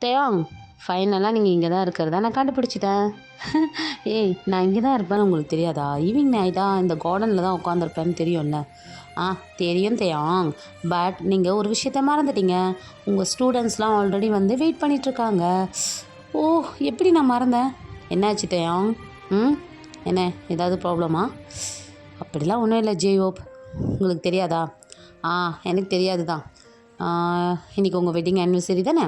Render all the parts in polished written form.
தேயாங், ஃபைனலாக நீங்கள் இங்கே தான் இருக்கிறதா நான் கண்டுபிடிச்சிட்டேன். ஏய், நான் இங்கே தான் இருப்பேன்னு உங்களுக்கு தெரியாதா? ஈவினிங் நைட்டா இந்த கார்டனில் தான் உட்காந்துருப்பேன்னு தெரியும்ல. ஆ, தெரியும் தேயாங். பட் நீங்கள் ஒரு விஷயத்த மறந்துட்டீங்க. உங்கள் ஸ்டூடெண்ட்ஸ்லாம் ஆல்ரெடி வந்து வெயிட் பண்ணிகிட்ருக்காங்க. ஓ, எப்படி நான் மறந்தேன்? என்னாச்சு தேயாங்? ம், என்ன ஏதாவது ப்ராப்ளமா? அப்படிலாம் ஒன்றும் இல்லை ஜேயோப். உங்களுக்கு தெரியாதா? ஆ, எனக்கு தெரியாது தான். இன்றைக்கி உங்கள் வெட்டிங் ஆனிவர்சரி தானே?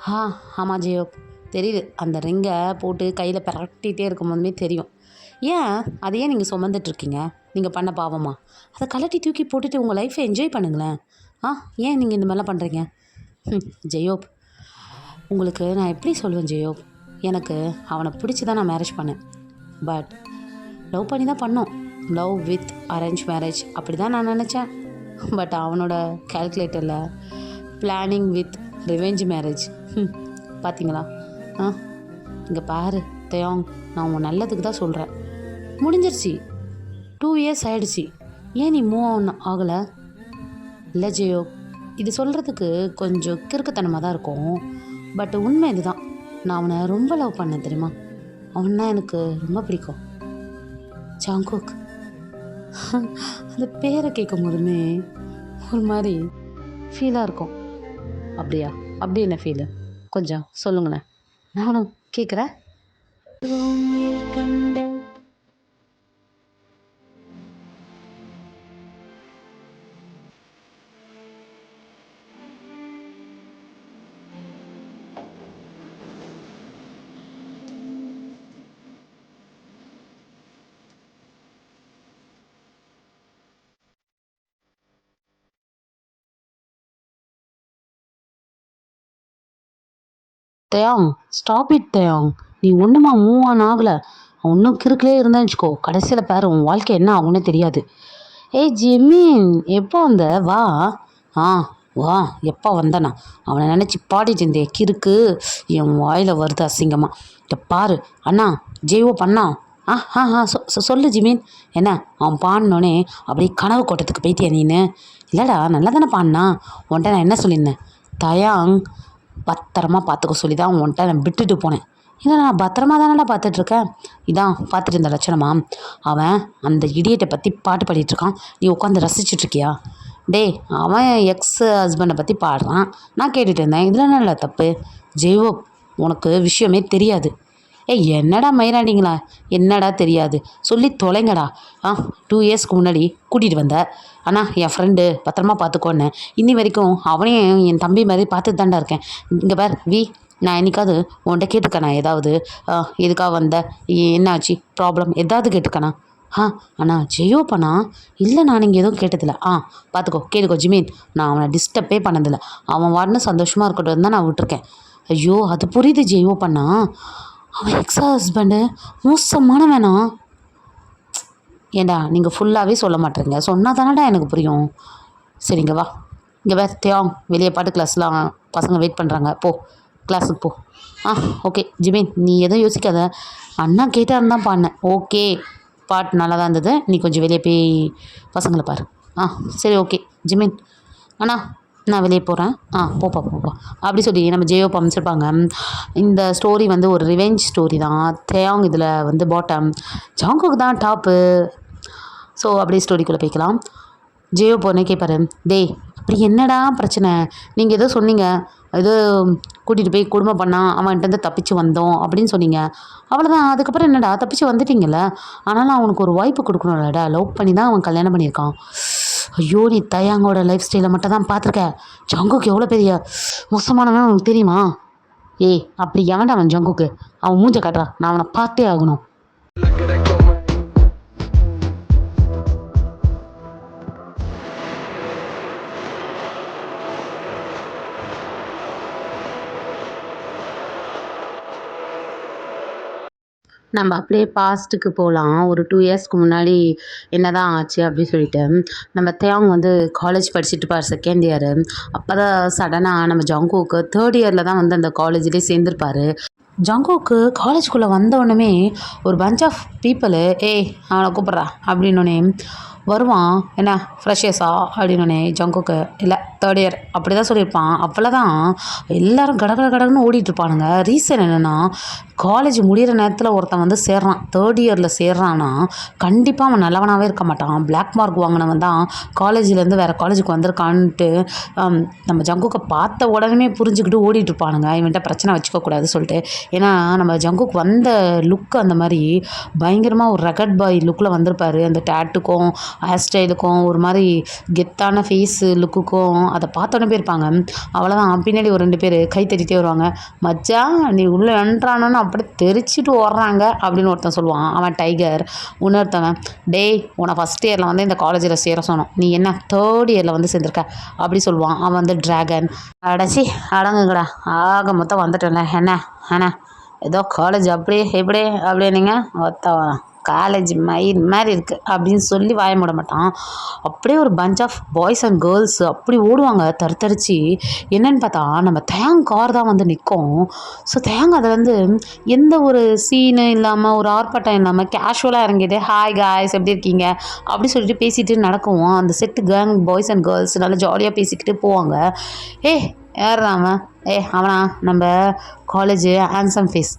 ஆ, ஆமாம் ஜியோப். தெரியுது. அந்த ரிங்கை போட்டு கையில் பிரட்டிகிட்டே இருக்கும் போதுமே தெரியும். ஏன் அதை ஏன் நீங்கள் சுமந்துட்ருக்கீங்க? நீங்கள் பண்ண பாவமா? அதை கழட்டி தூக்கி போட்டுட்டு உங்கள் லைஃப்பை என்ஜாய் பண்ணுங்களேன். ஆ, ஏன் நீங்கள் இந்த மாதிரிலாம் பண்ணுறீங்க? ஜெயோப், உங்களுக்கு நான் எப்படி சொல்லுவேன் ஜெயோப்? எனக்கு அவனை பிடிச்சி தான் நான் மேரேஜ் பண்ணேன். பட் லவ் பண்ணி தான் பண்ணோம். லவ் வித் அரேஞ்ச் மேரேஜ் அப்படி தான் நான் நினச்சேன். பட் அவனோட கால்குலேட்டரில் பிளானிங் வித் ரிவெஞ்ச் மேரேஜ். பார்த்தீங்களா? ஆ, இங்கே பாரு தேயாங், நான் உன் நல்லதுக்கு தான் சொல்கிறேன். முடிஞ்சிருச்சு. 2 இயர்ஸ் ஆகிடுச்சி. ஏன் நீ மூவ் ஆன் ஆகலை? இல்லை ஜெயோ, இது சொல்கிறதுக்கு கொஞ்சம் கிறுக்குத்தனமாக தான் இருக்கும். பட் உண்மை இதுதான். நான் அவனை ரொம்ப லவ் பண்ணேன் தெரியுமா? அவன்னா எனக்கு ரொம்ப பிடிக்கும். ஜாங்குக். அந்த பேரை கேட்கும் போதுமே ஒரு மாதிரி ஃபீலாக இருக்கும். அப்படியா? அப்படி என்ன ஃபீலு? கொஞ்சம் சொல்லுங்களேன், நானும் கேட்குறேன். தேயாங், ஸ்டாப் இட் தேயாங். நீ ஒன்றுமா மூவ் ஆன் ஆகலை. ஒன்றும் கிறுக்கிலே இருந்தான்னு வச்சுக்கோ, கடைசியில் பாரு உன் வாழ்க்கை என்ன ஆகும்னே தெரியாது. ஏய் ஜெமீன், எப்போ வந்த? வா. ஆ, வா. எப்போ வந்தனா? அவனை நினச்சி பாடிட்டு இருந்தேன். கிறுக்கு என் வாயில் வருது அசிங்கமாக. இதை பாரு அண்ணா. ஜெய்வோ பண்ணா. ஆ ஆ ஆ சொல்லு ஜிமீன். என்ன அவன் பாடினோடனே அப்படியே கனவு கோட்டத்துக்கு போயிட்டியா நீனு? இல்லைடா, நல்லா தானே பாடினா. உன்ட்ட நான் என்ன சொல்லியிருந்தேன்? தயாங் பத்திரமா பார்த்துக்க சொல்லி தான் உன்ட்ட நான் விட்டுட்டு போனேன். இல்லை, நான் பத்திரமா தானடா பார்த்துட்ருக்கேன். இதான் பார்த்துட்டு இருந்த லட்சணமா? அவன் அந்த இடியட்டை பற்றி பாட்டு பாடிட்டுருக்கான், நீ உட்காந்து ரசிச்சுட்ருக்கியா? டேய், அவன் எக்ஸ் ஹஸ்பண்டை பற்றி பாடுறான், நான் கேட்டுட்டு இருந்தேன். இதில் என்னடா தப்பு? ஜெய்வோ, உனக்கு விஷயமே தெரியாது. ஏய், என்னடா மயிராண்டிங்களா? என்னடா தெரியாது? சொல்லி தொலைங்கடா. 2 இயர்ஸ்க்கு முன்னாடி கூட்டிகிட்டு வந்த. ஆனால் என் ஃப்ரெண்டு பத்திரமா பார்த்துக்கோன்னு இன்னி வரைக்கும் அவனையும் என் தம்பி மாதிரி பார்த்துட்டு தாண்டா இருக்கேன். இங்கே பார் வி, நான் என்னைக்காவது உன்கிட்ட கேட்டுக்கண்ணா ஏதாவது? எதுக்காக வந்த, என்னாச்சு ப்ராப்ளம் ஏதாவது கேட்டுக்கண்ணா? அண்ணா ஜெயோப்பண்ணா. இல்லை, நான் இங்கே எதுவும் கேட்டதில்லை. பார்த்துக்கோ, கேட்டுக்கோ ஜிமீன். நான் அவனை டிஸ்டர்பே பண்ணதில்லை. அவன் வாடின சந்தோஷமாக இருக்கட்டும் தான் நான் விட்டுருக்கேன். ஐயோ, அது புரியுது ஜெயோப்பண்ணா. அவன் எக்ஸ் ஹஸ்பண்டு மோசமான வேணாம். ஏண்டா நீங்கள் ஃபுல்லாகவே சொல்ல மாட்டேறீங்க, சொன்னால் தானடா எனக்கு புரியும். சரிங்க வா. இங்கே வேறு தேவாங், வெளியே பாட்டு கிளாஸ்லாம் பசங்க வெயிட் பண்ணுறாங்க, போ கிளாஸுக்கு போ. ஓகே ஜிமீன், நீ எதுவும் யோசிக்காத. அண்ணா கேட்டாருன்னு தான் பாடினேன். ஓகே, பாட்டு நல்லா தான் இருந்தது. நீ கொஞ்சம் வெளியே போய் பசங்களை பாரு. சரி ஓகே ஜிமீன். அண்ணா, நான் வெளியே போகிறேன். போப்பா போப்பா அப்படி சொல்லி நம்ம ஜெயோப் அமைச்சிருப்பாங்க. இந்த ஸ்டோரி வந்து ஒரு ரிவெஞ்ச் ஸ்டோரி தான். தேயாங் இதில் வந்து பாட்டம், ஜாங்குக்கு தான் டாப்பு. ஸோ அப்படியே ஸ்டோரிக்குள்ளே போய்க்கலாம். ஜெயோ போனே கேட்பாரு, டேய் அப்படி என்னடா பிரச்சனை? நீங்கள் ஏதோ சொன்னீங்க, ஏதோ கூட்டிகிட்டு போய் குடும்பம் பண்ணால் அவன்கிட்ட தப்பிச்சு வந்தோம் அப்படின்னு சொன்னீங்க. அவ்வளோதான். அதுக்கப்புறம் என்னடா தப்பிச்சு வந்துட்டீங்கல்ல? ஆனாலும் அவனுக்கு ஒரு வாய்ப்பு கொடுக்கணும்லடா. லவ் பண்ணி தான் அவன் கல்யாணம் பண்ணியிருக்கான். ஐயோ, நீ தயாங்கோட லைஃப் ஸ்டைலை மட்டும் தான் பார்த்துருக்க. ஜங்குக்கு எவ்வளோ பெரிய மோசமானவன் உனக்கு தெரியுமா? ஏய், அப்படி எவன்டா அவன் ஜங்குக்கு? அவன் மூஞ்ச காட்டுறான், நான் அவனை பார்த்தே ஆகணும். நம்ம அப்படியே பாஸ்ட்டுக்கு போகலாம். ஒரு 2 இயர்ஸ்க்கு முன்னாடி என்ன தான் ஆச்சு அப்படின்னு சொல்லிட்டு, நம்ம தேயாங் வந்து காலேஜ் படிச்சுட்டு இருப்பார், செகண்ட் இயரு. அப்போ தான் சடனாக நம்ம ஜங்குக்கு 3rd இயரில் தான் வந்து அந்த காலேஜ்லேயே சேர்ந்துருப்பார். ஜங்குக்கு காலேஜ்குள்ளே வந்தோடனே ஒரு பஞ்ச் ஆஃப் பீப்புளு, ஏய் அவனை கூப்பிட்றா அப்படின்னோடனே வருவான். என்ன ஃப்ரெஷர்ஸா அப்படின்னோடனே ஜங்குக்கு இல்லை தேர்ட் இயர் அப்படி தான் சொல்லியிருப்பான். அவ்வளோதான் எல்லாரும் கடகடன்னு ஓடிட்டுருப்பானுங்க. ரீசன் என்னென்னா காலேஜ் முடிகிற நேரத்தில் ஒருத்தன் வந்து சேர்றான், தேர்ட் இயரில் சேர்றான்னா கண்டிப்பாக அவன் நல்லவனாகவே இருக்க மாட்டான். பிளாக் மார்க் வாங்கினவன் தான் காலேஜ்லேருந்து வேறு காலேஜுக்கு வந்திருக்கான்ட்டு நம்ம ஜங்குக்கை பார்த்த உடனே புரிஞ்சுக்கிட்டு ஓடிட்டுருப்பானுங்க, இவன்கிட்ட பிரச்சனை வச்சுக்கக்கூடாது சொல்லிட்டு. ஏன்னா நம்ம ஜங்குக்கு வந்த லுக்கு அந்த மாதிரி பயங்கரமாக ஒரு ரகட் பாய் லுக்கில் வந்திருப்பார். அந்த டேட்டுக்கும் ஹேர் ஸ்டைலுக்கும் ஒரு மாதிரி கெத்தான ஃபேஸு லுக்குக்கும் அதை பார்த்தோன்னே போயிருப்பாங்க. அவ்வளோதான் பின்னாடி ஒரு 2 பேர் கை தட்டிகிட்டே வருவாங்க. மச்சான் நீ உள்ளே என்றானோன்னு அப்படியே தெரிச்சிட்டு ஓடுறாங்க அப்படின்னு ஒருத்தன் சொல்லுவான், அவன் டைகர். இன்னொருத்தவன் டேய் உன்னை ஃபஸ்ட் இயரில் வந்து இந்த காலேஜில் சேர சொன்னோம், நீ என்ன தேர்ட் இயரில் வந்து சேர்ந்துருக்க அப்படி சொல்லுவான். அவன் வந்து டிராகன். அடைச்சி அடங்குங்கடா ஆக மொத்தம் வந்துட்டேன்ல என்ன என்ன ஏதோ காலேஜ் அப்படி எப்படி அப்படின்னீங்க ஒத்தவன் காலேஜ் மயில் மாதிரி இருக்குது அப்படின்னு சொல்லி வாய மூட மாட்டான். அப்படியே ஒரு bunch of boys and girls அப்படி ஓடுவாங்க தரிச்சு. என்னன்னு பார்த்தா நம்ம தேங் கார் தான் வந்து நிற்கும். ஸோ தேங் அதை வந்து எந்த ஒரு சீனு இல்லாமல் ஒரு ஆர்ப்பாட்டம் இல்லாமல் கேஷுவலாக இறங்கிட்டு ஹாய் காய்ஸ் எப்படி இருக்கீங்க அப்படி சொல்லிட்டு பேசிட்டு நடக்கும். அந்த set gang boys and girls நல்லா ஜாலியாக பேசிக்கிட்டு போவாங்க. யார் அவன்? அவனா நம்ம காலேஜ் ஹேண்ட்ஸம் ஃபேஸா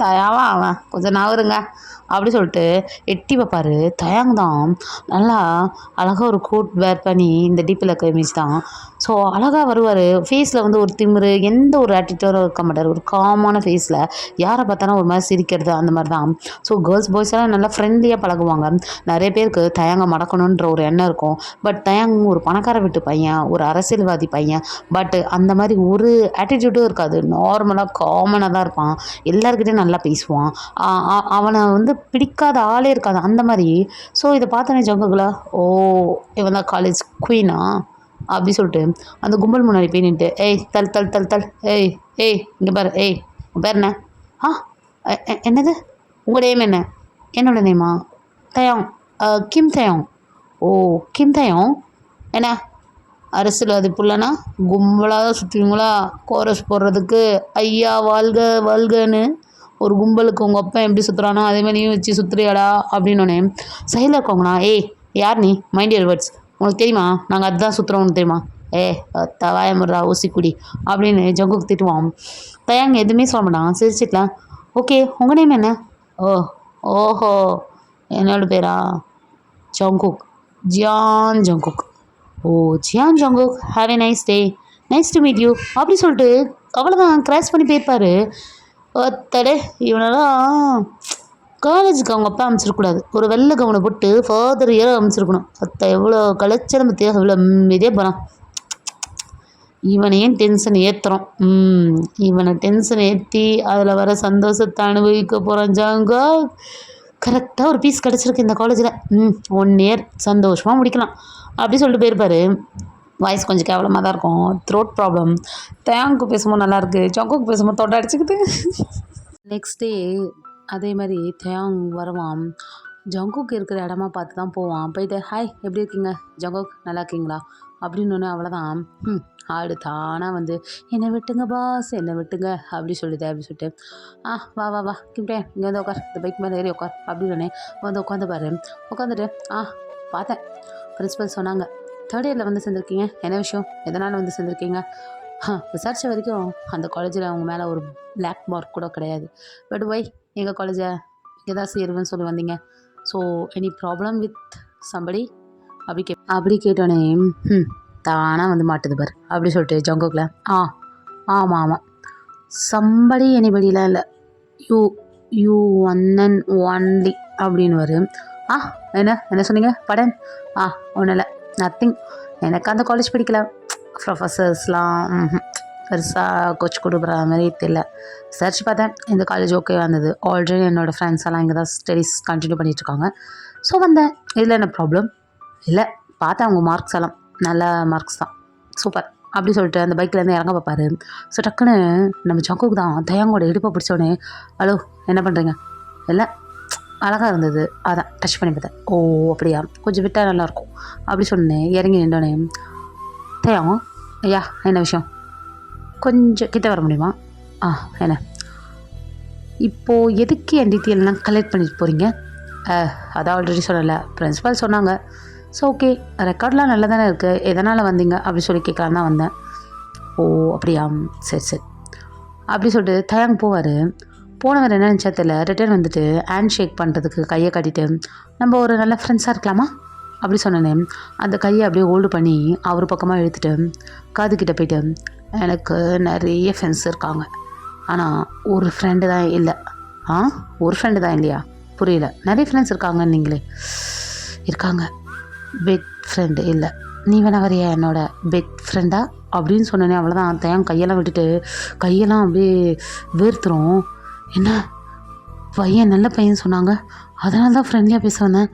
தயாவான் அவன் கொஞ்சம் நவருங்க அப்படி சொல்லிட்டு எட்டி வைப்பார். தயாங் தான் நல்லா அழகாக ஒரு கோட் வேர் பண்ணி இந்த டிப்பில் இருக்க இமேஜ் தான். ஸோ அழகாக வருவார். ஃபேஸில் வந்து ஒரு திமிரு எந்த ஒரு ஆட்டிடியூடும் இருக்க மாட்டார். ஒரு காமான ஃபேஸில் யாரை பார்த்தாலும் ஒரு மாதிரி சிரிக்கிறது அந்த மாதிரி தான். ஸோ கேர்ள்ஸ் பாய்ஸ் எல்லாம் நல்லா ஃப்ரெண்ட்லியாக பழகுவாங்க. நிறைய பேருக்கு தயாங்க மடக்கணுன்ற ஒரு எண்ணம் இருக்கும். பட் தயாங் ஒரு பணக்கார வீட்டு பையன், ஒரு அரசியல்வாதி பையன். பட் அந்த மாதிரி ஒரு ஆட்டிடியூடும் இருக்காது. நார்மலாக காமனாக தான் இருப்பான். எல்லாருக்கிட்டையும் நல்லா பேசுவான். அவனை வந்து பிடிக்காத ஆளே இருக்காது அந்த மாதிரி. ஸோ இதை பார்த்தோன்னே ஜங்குக்குள்ள ஓ இவன் தான் காலேஜ் குயினா அப்படி சொல்லிட்டு அந்த கும்பல் முன்னாடி போய் நின்றுட்டு தல் இங்கே பாரு உன் பேர் என்ன? என்னது உங்கள் நேம் என்ன? என்னோட நேமா? தயாங். கிம் தயாங். ஓ கிம் தயாங் என்ன அரசியல்வாதி புள்ளனா கும்பலாக தான் சுற்றுவீங்களா? கோரஸ் போடுறதுக்கு ஐயா வாழ்க வாழ்கன்னு ஒரு கும்பலுக்கு உங்கள் அப்பா எப்படி சுற்றுறானோ அதேமாதிரி நீயும் வச்சு சுற்றுறியாடா அப்படின்னோடனே சைடில் இருக்கவங்கண்ணா யார் நீ மைண்ட் யுவர் வேர்ட்ஸ் உனக்கு தெரியுமா நாங்கள் அதுதான் சுற்றுறோம் உனக்கு தெரியுமா? தவாயமுறா ஊசிக்குடி அப்படின்னு ஜங்குக்கு திட்டுவான். தயாங் எதுவுமே சொல்ல மாட்டான், சிரிச்சிக்கலாம். ஓகே உங்கள் நேம் என்ன? ஓஹோ என்னோட பேரா ஜங்குக், ஜியான் ஜங்குக். ஓ Jeon Jungkook, have a nice day, nice to meet you அப்படி சொல்லிட்டு அவ்வளோதான் கிராஸ் பண்ணி போயிருப்பார். ஒத்தடே இவனெல்லாம் காலேஜுக்கு அவங்க அப்பா அமைச்சிருக்கூடாது. ஒரு வெள்ளை கவனை போட்டு ஃபர்தர் இயர் அமைச்சிருக்கணும். எவ்வளோ கலைச்சலம் பற்றியா எவ்வளோ இதே போகிறான். இவனையும் டென்ஷன் ஏற்றுறோம். இவனை டென்ஷன் ஏற்றி அதில் வர சந்தோஷத்தை அனுபவிக்க போகிறான் ஜாங்கா. கரெக்டாக ஒரு பீஸ் கிடச்சிருக்கு இந்த காலேஜில். 1 இயர் சந்தோஷமாக முடிக்கலாம் அப்படி சொல்லிட்டு போயிருப்பார். வாய்ஸ் கொஞ்சம் கேவலமாக தான் இருக்கும். Throat problem. தேங்க்கு பேசும்போது நல்லாயிருக்கு, ஜங்குக்கு பேசும்போது தொண்டை அடிச்சுக்குது. நெக்ஸ்ட் டே அதே மாதிரி தேங் வருவான். ஜங்குக்கு இருக்கிற இடமா பார்த்து தான் போவான். போயிட்டு ஹாய் எப்படி இருக்கீங்க ஜங்குக் நல்லா இருக்கீங்களா அப்படின்னு அவ்வளோதான். ஆடு தானாக வந்து என்னை விட்டுங்க பாஸ் என்னை விட்டுங்க அப்படி சொல்லிட்டு வா வா வா கிட்டே இங்கே வந்து உட்கார், இந்த பைக் மேலே ஏறி உட்கார் அப்படின்னு வந்து உட்காந்து பாரு. உட்காந்துட்டு பார்த்தேன் பிரின்ஸிபல் சொன்னாங்க தேர்ட் இயரில் வந்து சேர்ந்துருக்கீங்க, என்ன விஷயம் எதனால் வந்து சேர்ந்துருக்கீங்க? விசாரித்த வரைக்கும் அந்த காலேஜில் அவங்க மேலே ஒரு பிளாக் மார்க் கூட கிடையாது. பட் ஒய் எங்கள் காலேஜை இங்கே தான் சேருவேன்னு சொல்லி வந்தீங்க? So any problem with somebody அப்படி கேட்டோன்னே தானாக வந்து மாட்டுது பார் அப்படி சொல்லிட்டு ஜங்குக்கில் ஆமாம் சம்படி எனிபடிலாம் இல்லை, யூ ஒன் அண்ட் ஒன்லி அப்படின்னு வரும். என்ன சொன்னீங்க படன்? ஒன்றும் இல்லை நத்திங். எனக்கு அந்த காலேஜ் பிடிக்கல. ப்ரொஃபஸர்ஸ்லாம் பெருசாக கோச் கொடுக்குற மாதிரி தெரியல. சர்ச் பார்த்தேன், இந்த காலேஜ் ஓகே வந்தது. ஆல்ரெடி என்னோடய ஃப்ரெண்ட்ஸ் எல்லாம் இங்கே தான் ஸ்டடீஸ் கண்டினியூ பண்ணிகிட்ருக்காங்க. ஸோ வந்தேன். இதில் என்ன ப்ராப்ளம் இல்லை. பார்த்தேன் அவங்க மார்க்ஸ் எல்லாம் நல்ல மார்க்ஸ் தான், சூப்பர் அப்படி சொல்லிட்டு அந்த பைக்லேருந்து இறங்க பார்ப்பாரு. ஸோ டக்குன்னு நம்ம ஜங்குக்கு தான் தயாங்கோட இடுப்பை பிடிச்சோடனே ஹலோ என்ன பண்ணுறீங்க? இல்லை அழகாக இருந்தது அதான் டச் பண்ணி பார்த்தேன். ஓ அப்படியா கொஞ்சம் விட்டால் நல்லாயிருக்கும் அப்படி சொன்னேன். இறங்கி நின்றோடனே தயாங்க ஐயா என்ன விஷயம் கொஞ்சம் கிட்ட வர முடியுமா? என்ன இப்போது எதுக்கு என் டீட்டெயிலெலாம் கலெக்ட் பண்ணிட்டு போகிறீங்க? அதான் ஆல்ரெடி சொன்னல, பிரின்ஸிபல் சொன்னாங்க. ஸோ ஓகே, ரெக்கார்ட்லாம் நல்லா தானே இருக்குது, எதனால் வந்தீங்க அப்படி சொல்லி கேட்கலான்னு தான் வந்தேன். ஓ அப்படியா, சரி சரி அப்படி சொல்லிட்டு தயாங் போவார். போனவர் என்ன நினச்சா தெரியல, ரிட்டர்ன் வந்துட்டு ஹேண்ட் ஷேக் பண்ணுறதுக்கு கையை கட்டிட்டு நம்ம ஒரு நல்ல ஃப்ரெண்ட்ஸாக இருக்கலாமா அப்படி சொன்னேன். அந்த கையை அப்படியே ஹோல்டு பண்ணி அவர் பக்கமாக இழுத்துட்டு காதுகிட்ட போயிட்டு, எனக்கு நிறைய ஃப்ரெண்ட்ஸ் இருக்காங்க, ஆனால் ஒரு ஃப்ரெண்டு தான் இல்லை. ஒரு ஃப்ரெண்டு தான் இல்லையா? புரியல. நிறைய ஃப்ரெண்ட்ஸ் இருக்காங்கன்னு நீங்களே. இருக்காங்க, பெட் ஃப்ரெண்டு இல்லை. நீ வேணா வரியா என்னோட பெட் ஃப்ரெண்டா அப்படின்னு சொன்னேனே. அவ்வளோதான். தயாங் கையெல்லாம் விட்டுட்டு கையெல்லாம் அப்படியே வேர்த்துரும். என்ன பையன் நல்ல பையன் சொன்னாங்க, அதனால தான் ஃப்ரெண்ட்லியாக பேச வந்தேன்.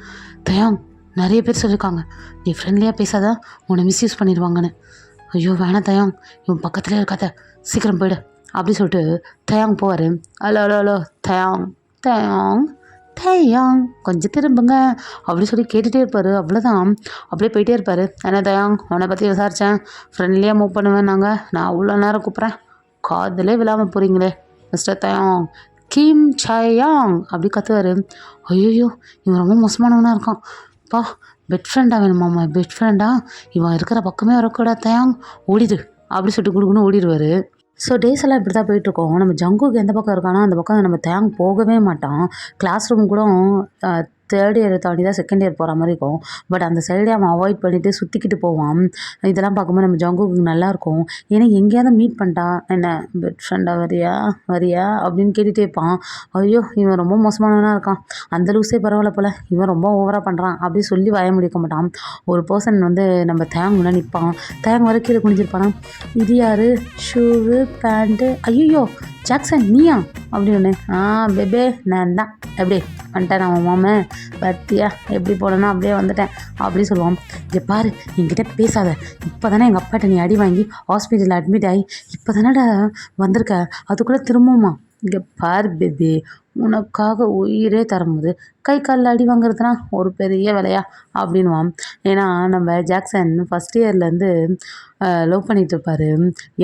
தயாங் நிறைய பேர் சொல்லியிருக்காங்க நீ ஃப்ரெண்ட்லியாக பேசாத, உன்னை மிஸ்யூஸ் பண்ணிடுவாங்கன்னு. ஐயோ வேணாம் தயாங், இவன் பக்கத்துலேயே இருக்காத, சீக்கிரம் போயிடு அப்படி சொல்லிட்டு தயாங் போவார். ஹலோ ஹலோ ஹலோ தயாங் தயாங் தயாங் கொஞ்சம் திரும்புங்க அப்படி சொல்லி கேட்டுகிட்டே இருப்பார். அவ்வளோதான், அப்படியே போயிட்டே இருப்பார். என்ன தயாங், உன்னை பற்றி விசாரித்தேன், ஃப்ரெண்ட்லியாக மூவ் பண்ணுவேன். நான் அவ்வளோ நேரம் கூப்பிட்றேன், காதலே விழாமல் போகிறீங்களே மிஸ்டர் தயாங், கிம் சயாங் அப்படி கத்துவார். ஐயோ இவன் ரொம்ப மோசமானவனாக இருக்கான் பா. பெட் ஃப்ரெண்டா வேணுமாம்மா? பெட் ஃப்ரெண்டா? இவன் இருக்கிற பக்கமே வரக்கூடாது தயாங், ஓடிடு அப்படி சொல்லிட்டு கொடுக்கணும் ஓடிடுவார். ஸோ டேஸ் எல்லாம் இப்படி தான் போயிட்டுருக்கோம். நம்ம ஜங்குக்கு எந்த பக்கம் இருக்கானோ அந்த பக்கம் நம்ம தேங் போகவே மாட்டான். கிளாஸ் ரூம் கூட தேர்ட் இயர் தாண்டி தான் செகண்ட் இயர் போகிற மாதிரி இருக்கும். பட் அந்த சைடே அவன் அவாய்ட் பண்ணிவிட்டு சுற்றிக்கிட்டு போவான். இதெல்லாம் பார்க்கும்போது நம்ம ஜங்குக்கு நல்லாயிருக்கும். ஏன்னா எங்கேயாவது மீட் பண்ணிட்டா என்ன பெட் ஃப்ரெண்டாக வரியா வரியா அப்படின்னு கேட்டுகிட்டே இருப்பான். ஐயோ இவன் ரொம்ப மோசமானவனாக இருக்கான், அந்த லூஸே பரவாயில்ல போல், இவன் ரொம்ப ஓவராக பண்ணுறான் அப்படி சொல்லி வாய முடிக்க மாட்டான். ஒரு பர்சன் வந்து நம்ம தேங் முன்னாடி நிற்பான். தேங் வர கீழே குனிஞ்சிருப்பானா, இது யார், ஷூவு பேண்ட்டு, ஐயோ ஜாக்சன் நீயா அப்படின்னு. பேபே நான் தான், எப்படி வந்துட்டேன் அவன் மாமன் பத்தியா, எப்படி போனேன்னா அப்படியே வந்துட்டேன் அப்படி சொல்லுவான். இங்கே பாரு என்கிட்ட பேசாத, இப்போ தானே எங்கள் அப்பாட்ட நீ அடி வாங்கி ஹாஸ்பிட்டலில் அட்மிட் ஆகி இப்போ தானடா வந்திருக்க, அதுக்குள்ளே திரும்பவுமா? இங்கே பாரு பேபி, உனக்காக உயிரே தரும்போது கை காலில் அடி வாங்குறதுனா ஒரு பெரிய வேலையா அப்படின்வான். ஏன்னா நம்ம ஜாக்சன் ஃபஸ்ட் இயர்லேருந்து லவ் பண்ணிகிட்டு இருப்பார்.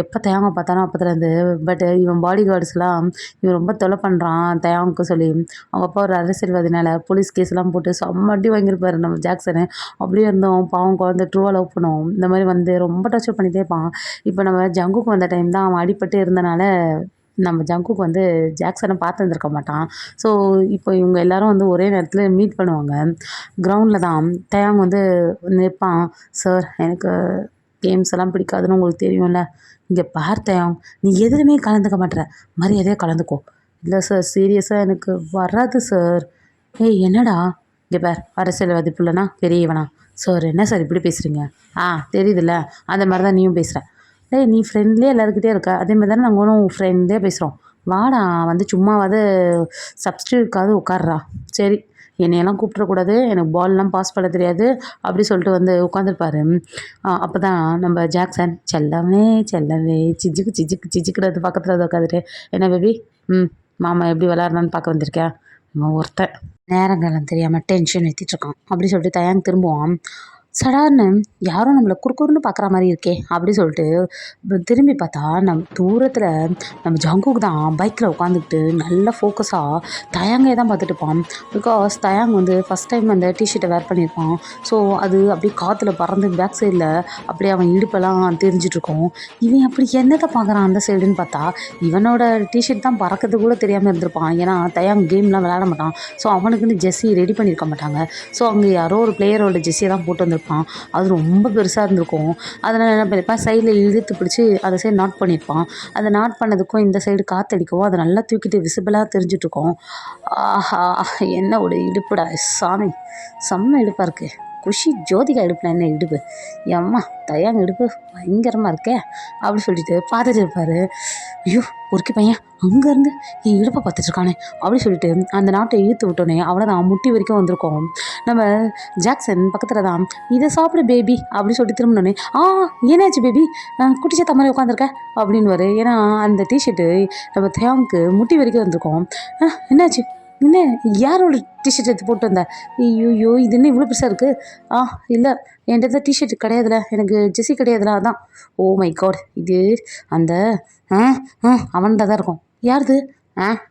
எப்போ தயாங்க பார்த்தானோ அப்போத்துலேருந்து. பட் இவன் பாடி கார்ட்ஸ்லாம் இவன் ரொம்ப தொலை பண்ணுறான் தயாங்க்கு சொல்லி அவங்க அப்பா ஒரு அரசியல்வாதினால போலீஸ் கேஸ்லாம் போட்டு செம்ம அடி வாங்கியிருப்பார் நம்ம ஜாக்சனு. அப்படியே இருந்தோம் பாவம், குழந்தை ட்ரூவாக லவ் பண்ணுவோம். இந்த மாதிரி வந்து ரொம்ப டார்ச்சர் பண்ணிகிட்டே இருப்பான். இப்போ நம்ம ஜங்குக்கு வந்த டைம் தான் அவன் அடிபட்டு இருந்தனால நம்ம ஜங்குக்கு வந்து ஜாக்சனை பார்த்துருந்துருக்க மாட்டான். ஸோ இப்போ இவங்க எல்லோரும் வந்து ஒரே நேரத்தில் மீட் பண்ணுவாங்க. கிரவுண்டில் தான் தயாங் வந்து நிற்பான். சார் எனக்கு கேம்ஸ் எல்லாம் பிடிக்காதுன்னு உங்களுக்கு தெரியும்ல, இங்கே பார் தயாங், நீ எதுலையுமே கலந்துக்க மாட்டேற, மரியாதையாக கலந்துக்கோ. இல்லை சார் சீரியஸாக எனக்கு வராது சார். ஏய் என்னடா, இங்கே பார் அரசியல்வாதி பிள்ளைனா பெரியவனா? சார் என்ன சார் இப்படி பேசுகிறீங்க? தெரியுதுல்ல, அந்த மாதிரி தான் நீயும் பேசுகிற. டேய் நீ ஃப்ரெண்ட்லியே எல்லாருக்கிட்டே இருக்க, அதே மாதிரி தானே நாங்கள் ஒன்றும் ஃப்ரெண்டே பேசுகிறோம். வாடா வந்து சும்மாவாது சப்ஸ்டியூட்காவது உட்கார்றா. சரி என்னையெல்லாம் கூப்பிட்றக்கூடாது, எனக்கு பால்லாம் பாஸ் பண்ண தெரியாது அப்படி சொல்லிட்டு வந்து உட்காந்துருப்பாரு. அப்போ தான் நம்ம ஜாக்சன் செல்லமே செல்லமே சிஜுக்கு சிஜுக்கு சிஜுக்குறது பக்கத்தில் வந்து உட்காந்துட்டு, என்ன பேபி மாமா எப்படி விளாட்றான்னு பார்க்க வந்திருக்கேன். இவன் ஒருத்தன் நேரங்காலம் தெரியாமல் டென்ஷன் ஏற்றிட்டுருக்கான் அப்படி சொல்லிட்டு தயாங் திரும்புவான். சடார்னு யாரும் நம்மளை குறுக்குறுன்னு பார்க்குற மாதிரி இருக்கே அப்படி சொல்லிட்டு திரும்பி பார்த்தா தூரத்தில் நம்ம ஜங்குக்கு தான் பைக்கில் உட்காந்துக்கிட்டு நல்ல ஃபோக்கஸாக தயாங்கே தான் பார்த்துட்டு இருப்பான். பிகாஸ் தயாங் வந்து ஃபஸ்ட் டைம் அந்த டிஷர்ட்டை வேர் பண்ணியிருப்பான். ஸோ அது அப்படியே காற்றுல பறந்து பேக் சைடில் அப்படியே அவன் இடுப்பெல்லாம் தெரிஞ்சிட்ருக்கோம். இவன் அப்படி என்னத்தை பார்க்குறான் அந்த சைடுன்னு பார்த்தா இவனோட டிஷர்ட் தான் பறக்கிறது கூட தெரியாமல் இருந்திருப்பான். ஏன்னா தயாங் கேம்லாம் விளையாட மாட்டான். ஸோ அவனுக்குன்னு ஜெஸ்ஸி ரெடி பண்ணியிருக்க மாட்டாங்க. ஸோ அங்கே யாரோ ஒரு பிளேயரோட ஜெஸ்ஸியை தான் போட்டு வந்திருப்பான். அது ரொம்ப பெருசாக இருந்திருக்கும். அதனால் என்ன பண்ணியிருப்பான், சைடில் இழுத்து பிடிச்சி அந்த சைடு நாட் பண்ணியிருப்பான். அதை நாட் பண்ணதுக்கும் இந்த சைடு காற்றடிக்கவும் அதை நல்லா தூக்கிட்டு விசிபிளாக தெரிஞ்சிட்ருக்கோம். ஆஹா என்ன ஒரு இடுப்புடா சாமி, செம்ம இடுப்பாக இருக்குது. குஷி ஜோதிகா இடுப்பில் என்ன இடுப்பு, எம்மா தயாங்க இடுப்பு பயங்கரமாக இருக்கே அப்படி சொல்லிட்டு பார்த்துட்டு இருப்பார். ஐயோ ஒருக்கி பையன் அங்கேருந்து என் இடுப்பை பார்த்துட்ருக்கானே அப்படி சொல்லிட்டு அந்த நாட்டை இழுத்து விட்டோன்னே அவ்வளோதான் முட்டி வரைக்கும் வந்திருக்கோம். நம்ம ஜாக்சன் பக்கத்தில் தான் இதை சாப்பிடு பேபி அப்படி சொல்லிட்டு திரும்பினோடனே ஏன்னாச்சு பேபி குட்டிச்சா தம்மாரி உட்காந்துருக்க அப்படின்னு. ஏன்னா அந்த டிஷர்ட்டு நம்ம தேங்க்கு முட்டி வரைக்கும் வந்திருக்கோம். என்னாச்சு, என்ன யாரோட டிஷர்ட் எடுத்து போட்டு வந்த? ஐயோ இது என்ன இவ்வளோ பெருசாக இருக்குது? இல்லை என்கிட்ட தான் டிஷர்ட் கிடையாதுல, எனக்கு ஜெஸ்ஸி கிடையாதுல, அதான். ஓ மை காட், இது அந்த அவன்கிட்ட தான் இருக்கும். யாருது?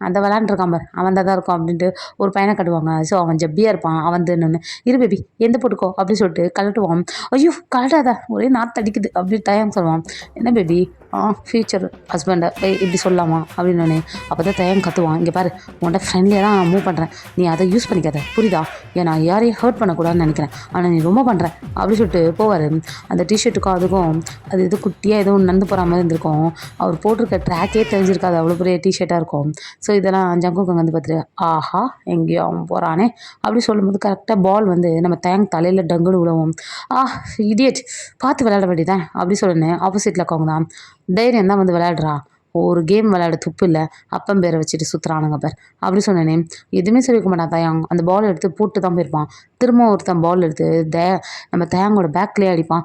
அந்த விளாண்டுருக்கான் பார் அவன் தான் இருக்கும் அப்படின்ட்டு ஒரு பையனை கட்டுவாங்க. ஸோ அவன் ஜப்பியாக இருப்பான். அவன் வந்து இரு பேபி எந்த போட்டுக்கோ அப்படின்னு சொல்லிட்டு கழட்டுவான். ஐயோ கழட்டாத ஒரே நாற்று அடிக்குது அப்படின்னு தயாங்க சொல்லுவான். என்ன பேபி ஃப்யூச்சர் ஹஸ்பண்டை இப்படி சொல்லலாமா அப்படின்னு. அப்போ தான் தயாங்க கற்றுவான். இங்கே பாரு உன்கிட்ட ஃப்ரெண்ட்லியாக தான் நான் மூவ் பண்ணுறேன், நீ அதை யூஸ் பண்ணிக்காத புரியுதா, ஏன் நான் யாரையும் ஹர்ட் பண்ணக்கூடாதுன்னு நினைக்கிறேன், ஆனால் நீ ரொம்ப பண்ணுற அப்படின்னு சொல்லிட்டு போவார். அந்த டிஷர்ட்டுக்கும் அதுக்கும் அது இது குட்டியாக ஏதோ நடந்து போகிற மாதிரி இருந்திருக்கும். அவர் போட்டிருக்க ட்ராக்கே தெரிஞ்சிருக்காது, அவ்வளோ பெரிய டிஷர்ட்டாக இருக்கும். ஸோ இதெல்லாம் ஜங்குக்கு வந்து பார்த்துட்டு ஆஹா எங்கேயோ அவன் போகிறானே அப்படி சொல்லும்போது கரெக்டாக பால் வந்து நம்ம தேங்க் தலையில் டங்குன்னு விழுவோம். இடியட் பார்த்து விளையாட வேண்டியதான் அப்படி சொல்லுன்னு ஆப்போசிட்டில் இருக்கவங்க தான் தைரியம் தான் வந்து விளையாடுறா, ஒரு கேம் விளையாட துப்பு இல்லை, அப்பம் பேரை வச்சுட்டு சுற்றுறானுங்க பேர் அப்படி சொன்னேனே. எதுவுமே சொல்லிக்க மாட்டான் தயாங். அந்த பால் எடுத்து போட்டு தான் போயிருப்பான். திரும்ப ஒருத்தன் பால் எடுத்து நம்ம தயாங்கோட பேக்லேயே அடிப்பான்.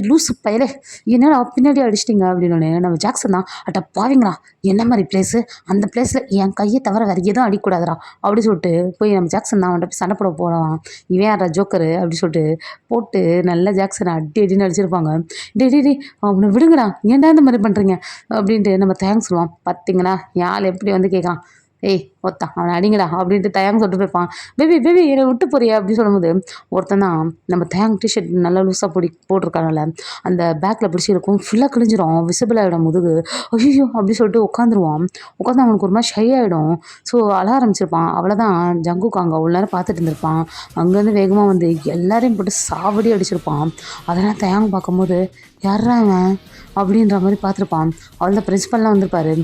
லூசு பயலே என்னடா பின்னாடி அடிச்சிட்டிங்க அப்படின்னு. நம்ம ஜாக்சன் தான் அட்ட பாவீங்களா என்ன மாதிரி பிளேஸு, அந்த பிளேஸில் என் கையை தவிர வேறு எதுவும் அடிக்கூடாதுரா அப்படி சொல்லிட்டு போய் நம்ம ஜாக்சன் தான் அவன்கிட்ட சண்டை போட போகலாம். இவன் யாரா ஜோக்கரு அப்படி சொல்லிட்டு போட்டு நல்லா ஜாக்சனை அடின்னு அடிச்சிருப்பாங்க. டே அவனை விடுங்கடா ஏன்டா இந்த மாதிரி பண்ணுறீங்க அப்படின்ட்டு நம்ம தேங்க்ஸ் சொல்லுவான். பார்த்தீங்கன்னா என் ஆள் எப்படி வந்து கேட்கான், ஒத்தான் அவனை அடிங்கடா அப்படின்ட்டு தயாங்க சொல்லிட்டு போய்ப்பான். பேபி என்னை விட்டு போறியா அப்படின்னு சொல்லும்போது ஒருத்தன் தான் நம்ம தேங்க் டிஷர்ட் நல்லா லூஸாக போட்டிருக்கானல அந்த பேக்கில் பிடிச்சிருக்கும் ஃபுல்லாக கிழிஞ்சிரும், விசிபிள் ஆகிடும் முதுகு. ஐயோ அப்படி சொல்லிட்டு உட்காந்துருவான். உட்காந்து அவனுக்கு ஒரு மாதிரி ஷை ஆகிடும். ஸோ அழ ஆரம்பிச்சிருப்பான். அவ்வளோதான் ஜங்குக்கு அங்கே அவ்வளோ நேரம் பார்த்துட்டு இருந்திருப்பான். அங்கேருந்து வேகமாக வந்து எல்லாரையும் போட்டு சாவடி அடிச்சிருப்பான். அதெல்லாம் தயாங்க பார்க்கும்போது யாரா அவன் அப்படின்ற மாதிரி பார்த்துருப்பான். அவள் தான் பிரின்சிபல்லாம் வந்திருப்பாரு.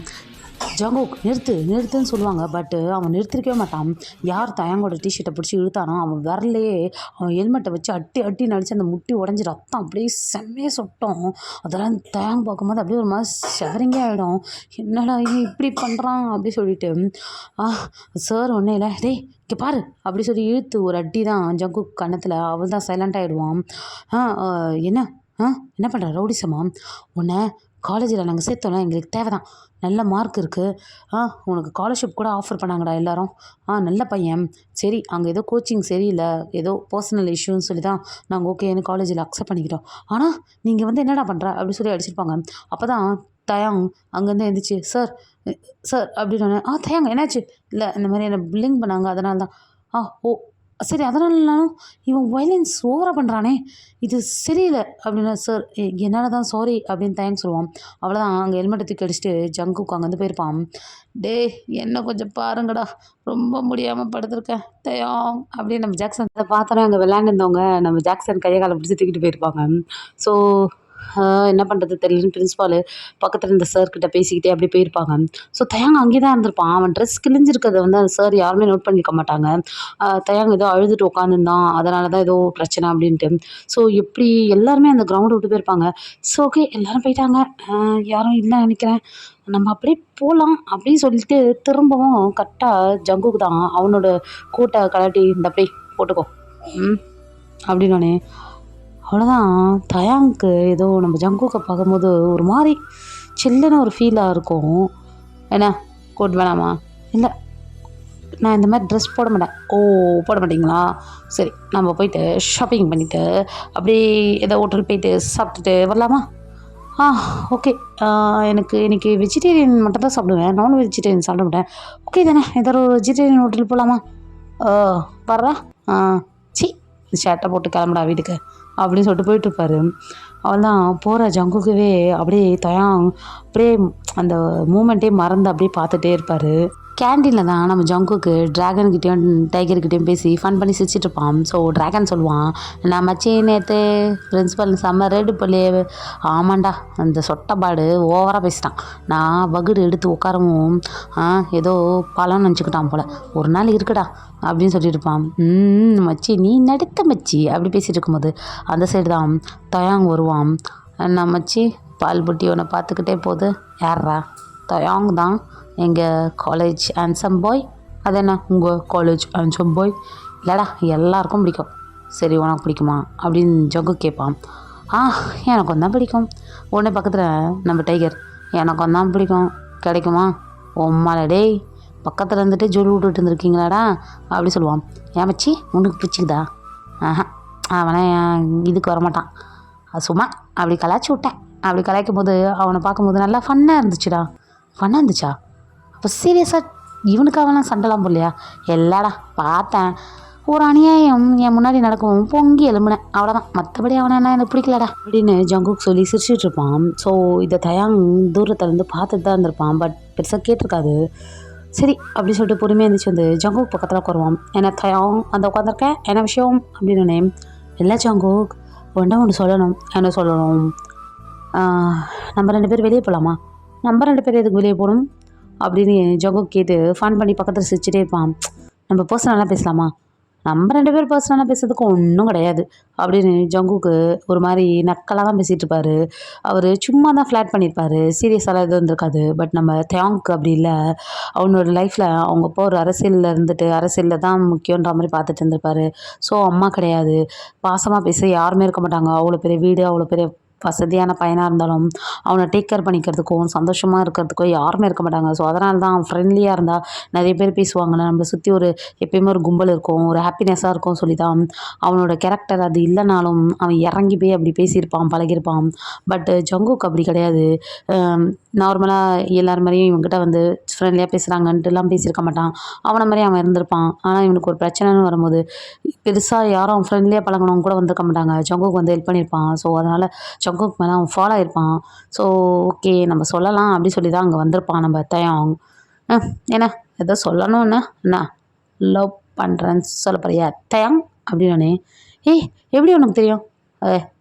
ஜங்குக் நிறுத்துன்னு சொல்லுவாங்க. பட்டு அவன் நிறுத்திருக்கவே மாட்டான். யார் தயாங்கோட டிஷர்ட்டை பிடிச்சி இழுத்தானோ அவன் விரலையே அவன் ஹெல்மெட்டை வச்சு அட்டி நடிச்சு அந்த முட்டி உடஞ்சி ரத்தம் அப்படியே செம்மையாக சொட்டும். அதெல்லாம் தயாங்க பார்க்கும்போது அப்படியே ஒரு மாதிரி ஷவரிங்கே ஆகிடும். என்னடா இப்படி பண்ணுறான் அப்படி சொல்லிட்டு சார் ஒன்றே இல்லை இங்கே பாரு அப்படி சொல்லி இழுத்து ஒரு அடி தான் ஜங்குக் கன்னத்தில். அவள் தான் சைலண்ட் ஆகிடுவான். என்ன பண்ணுற ரவுடிசமா, உன்னை காலேஜில் நாங்கள் சேர்த்தோம்ல எங்களுக்கு தேவை தான், நல்ல மார்க் இருக்குது, உனக்கு ஸ்காலர்ஷிப் கூட ஆஃபர் பண்ணாங்கடா எல்லாரும், நல்ல பையன், சரி அங்கே ஏதோ கோச்சிங் சரியில்லை ஏதோ பர்சனல் இஷ்யூன்னு சொல்லி தான் நாங்கள் ஓகேன்னு காலேஜில் அக்செப்ட் பண்ணிக்கிட்டோம், ஆனால் நீங்கள் வந்து என்னடா பண்ணுற அப்படி சொல்லி அடிச்சிருப்பாங்க. அப்போ தான் தயாங் அங்கேருந்து எழுந்திரிச்சு சார் அப்படின்னு தயாங் என்னாச்சு, இல்லை இந்த மாதிரி என்னை பில்லிங் பண்ணாங்க அதனால தான். ஓ சரி அதனாலனாலும் இவன் வயலன்ஸ் ஓவராக பண்ணுறானே இது சரியில்லை அப்படின்னா சார் என்னால் தான் சாரி அப்படின்னு தயங்க சொல்லுவான். அவ்வளோதான் அங்கே ஹெல்மெட்டை தூக்கி அடிச்சுட்டு ஜங்குக்கு அங்கே வந்து போயிருப்பான். என்ன கொஞ்சம் பாருங்கடா ரொம்ப முடியாமல் படுத்துருக்கேன் தயாங் அப்படின்னு நம்ம ஜாக்சன் அதை பார்த்தோன்னே அங்கே விளையாண்டுருந்தவங்க நம்ம ஜாக்சன் கையை காலை பிடிச்சி தூக்கிட்டு போயிருப்பாங்க. ஸோ என்ன பண்ணுறது தெரியலன்னு பிரின்ஸ்பாலு பக்கத்தில் இருந்த சார்கிட்ட பேசிக்கிட்டே அப்படி போயிருப்பாங்க. ஸோ தயாங்க அங்கே தான் இருந்திருப்பான். அவன் ட்ரெஸ் கிழிஞ்சிருக்கிறத வந்து அந்த சார் யாருமே நோட் பண்ணிக்க மாட்டாங்க. தயாங்க ஏதோ அழுதுட்டு உட்காந்துருந்தான் அதனால தான் ஏதோ பிரச்சனை அப்படின்ட்டு. ஸோ எப்படி எல்லாருமே அந்த கிரவுண்டை விட்டு போயிருப்பாங்க. ஸோ ஓகே எல்லோரும் போயிட்டாங்க, யாரும் இல்லை நினைக்கிறேன், நம்ம அப்படியே போகலாம் அப்படின்னு சொல்லிட்டு திரும்பவும் கரெக்டாக ஜங்குக்கு தான் அவனோட கோட்டை கலட்டி இந்த அப்படியே போட்டுக்கோ அப்படின்னோடனே அவ்வளோதான் தயாங்க்கு ஏதோ நம்ம ஜங்குக்கை பார்க்கும்போது ஒரு மாதிரி சில்லுன்னு ஒரு ஃபீலாக இருக்கும். என்ன கோட் வேணாமா, இல்லை நான் இந்த மாதிரி ட்ரெஸ் போட மாட்டேன். போட மாட்டிங்களா, சரி நம்ம போயிட்டு ஷாப்பிங் பண்ணிவிட்டு அப்படியே ஏதோ ஹோட்டல் போயிட்டு சாப்பிட்டுட்டு வரலாமா, ஓகே எனக்கு இன்றைக்கி வெஜிடேரியன் மட்டும் தான் சாப்பிடுவேன், நான் வெஜிடேரியன் சாப்பிட மாட்டேன், ஓகே தானே ஏதாவது ஒரு வெஜிடேரியன் ஹோட்டல் போகலாமா, வர்றா ஷர்ட்டை போட்டு கிளம்புடா வீட்டுக்கு அப்படின்னு சொல்லிட்டு போயிட்டுருப்பாரு. அவள் தான் போகிற ஜங்குக்கவே அப்படியே அப்படியே அந்த மூமெண்ட்டே மறந்து அப்படியே பார்த்துட்டே இருப்பார். கேண்டீனில் தான் நம்ம ஜங்குக்கு ட்ராகன்கிட்டையும் டைகர்கிட்டையும் பேசி ஃபன் பண்ணி சிரிச்சிட்ருப்பான். ஸோ ட்ராகன் சொல்லுவான், நான் மச்சி நேற்று பிரின்ஸிபல் செம்ம ரெடு பள்ளி, ஆமாண்டா அந்த சொட்டப்பாடு ஓவராக பேசிட்டான், நான் வகுடு எடுத்து உட்காரவும் ஏதோ பழம் நினச்சிக்கிட்டான் போல், ஒரு நாள் இருக்குடா அப்படின்னு சொல்லிட்டு இருப்பான். மச்சி நீ நடுக்க மச்சி அப்படி பேசிகிட்டு இருக்கும்போது அந்த சைடு தான் தயாங் வருவான். நான் மச்சி பால் புட்டி உன்னை பார்த்துக்கிட்டே போகுது, யார்ரா, தயாங் தான் எங்கள் காலேஜ் ஹேண்ட்ஸம் பாய், அது என்ன உங்கள் காலேஜ் ஹேண்ட்ஸம் பாய், இல்லைடா எல்லாருக்கும் பிடிக்கும், சரி உனக்கு பிடிக்குமா அப்படின்னு ஜங்கு கேட்பான். எனக்கு ஒன்றும் பிடிக்கும், உடனே பக்கத்தில் நம்ம டைகர் எனக்கு ஒன்றும் பிடிக்கும் கிடைக்குமா, உம்மால டேய் பக்கத்தில் இருந்துட்டு ஜொலி விட்டுட்டு இருந்திருக்கீங்களாடா அப்படி சொல்லுவான். ஏன் மச்சி உனக்கு பிடிச்சிக்குதா, அவனை இதுக்கு வரமாட்டான், சும்மா அப்படி கலாய்ச்சி விட்டேன், அப்படி கலாய்க்கும் போது அவனை பார்க்கும்போது நல்லா ஃபன்னாக இருந்துச்சுடா, ஃபன்னாக இருந்துச்சா, அப்போ சீரியஸாக இவனுக்காகலாம் சண்டைலாம் போடலையா? எல்லாடா பார்த்தேன், ஒரு அநியாயம் என் முன்னாடி நடக்கும், பொங்கி எழும்புனேன், அவ்வளோதான், மற்றபடி அவனை என்ன எனக்கு பிடிக்கலடா அப்படின்னு ஜங்குக் சொல்லி சிரிச்சிட்டு இருப்பான். ஸோ இதை தயாங் தூரத்துலேருந்து பார்த்துட்டு தான் இருந்திருப்பான். பட் பெருசாக கேட்டிருக்காது. சரி அப்படி சொல்லிட்டு பொறுமையாக இருந்துச்சு வந்து ஜங்குக் பக்கத்தில் உட்காருவான். என்ன தயாங் அந்த உட்காந்துருக்கேன், என்ன விஷயம் அப்படின்னு. இல்லை ஜங்குக், ஒன்று சொல்லணும். என்ன சொல்லணும்? நம்ம 2 பேர் வெளியே போகலாமா? நம்ம 2 பேர் எதுக்கு வெளியே போகணும் அப்படின்னு ஜங்குக் கேட்டு ஃபன் பண்ணி பக்கத்தில் சிரிச்சிட்டே இருப்பான். நம்ம பர்சனலாக பேசலாமா? நம்ம 2 பேர் பர்சனலாக பேசுறதுக்கு ஒன்றும் கிடையாது அப்படின்னு ஜங்குக்கு ஒரு மாதிரி நக்கலாக தான் பேசிகிட்டு இருப்பாரு. அவர் சும்மா தான் ஃப்ளாட் பண்ணியிருப்பாரு, சீரியஸாலாம் எதுவும் இருந்திருக்காது. பட் நம்ம தேங்க் அப்படி இல்லை. அவனோட லைஃப்பில் அவங்க அப்போ ஒரு அரசியலில் இருந்துட்டு அரசியலில் தான் முக்கியன்ற மாதிரி பார்த்துட்டு இருந்திருப்பாரு. ஸோ அம்மா கிடையாது, பாசமாக பேச யாருமே இருக்க மாட்டாங்க. அவ்வளோ பெரிய வீடு, அவ்வளோ பெரிய வசதியான பையனாக இருந்தாலும் அவனை டேக் கேர் பண்ணிக்கிறதுக்கும் சந்தோஷமாக இருக்கிறதுக்கும் யாருமே இருக்க மாட்டாங்க. ஸோ அதனால தான் அவன் ஃப்ரெண்ட்லியாக இருந்தால் நிறைய பேர் பேசுவாங்கள்ல, நம்மளை சுற்றி ஒரு எப்பயுமே ஒரு கும்பல் இருக்கும், ஒரு ஹாப்பினஸ்ஸாக இருக்கும் சொல்லி தான் அவனோட கேரக்டர் அது இல்லைனாலும் அவன் இறங்கி போய் அப்படி பேசியிருப்பான், பழகியிருப்பான். பட் ஜங்குக் அப்படி கிடையாது. நார்மலாக எல்லார் மாதிரியும் இவங்ககிட்ட வந்து ஃப்ரெண்ட்லியாக பேசுகிறாங்கன்ட்டுலாம் பேசியிருக்க மாட்டான். அவனை மாதிரி அவன் இருந்திருப்பான். ஆனால் இவனுக்கு ஒரு பிரச்சனைன்னு வரும்போது பெருசாக யாரும் ஃப்ரெண்ட்லியாக பழகணும் கூட வந்திருக்க மாட்டாங்க. ஜங்குக் வந்து ஹெல்ப் பண்ணியிருப்பான். ஸோ அதனால் ஜங்குக் மேலே அவன் ஃபாலோ ஆகிருப்பான். ஸோ ஓகே நம்ம சொல்லலாம் அப்படி சொல்லி தான் அங்கே வந்திருப்பான் நம்ம தயாங். என்ன ஏதோ சொல்லணும்னா என்ன லவ் பண்ணுறேன்னு சொல்ல போறியா தயாங் அப்படின்னு. ஏய் எப்படி உனக்கு தெரியும்?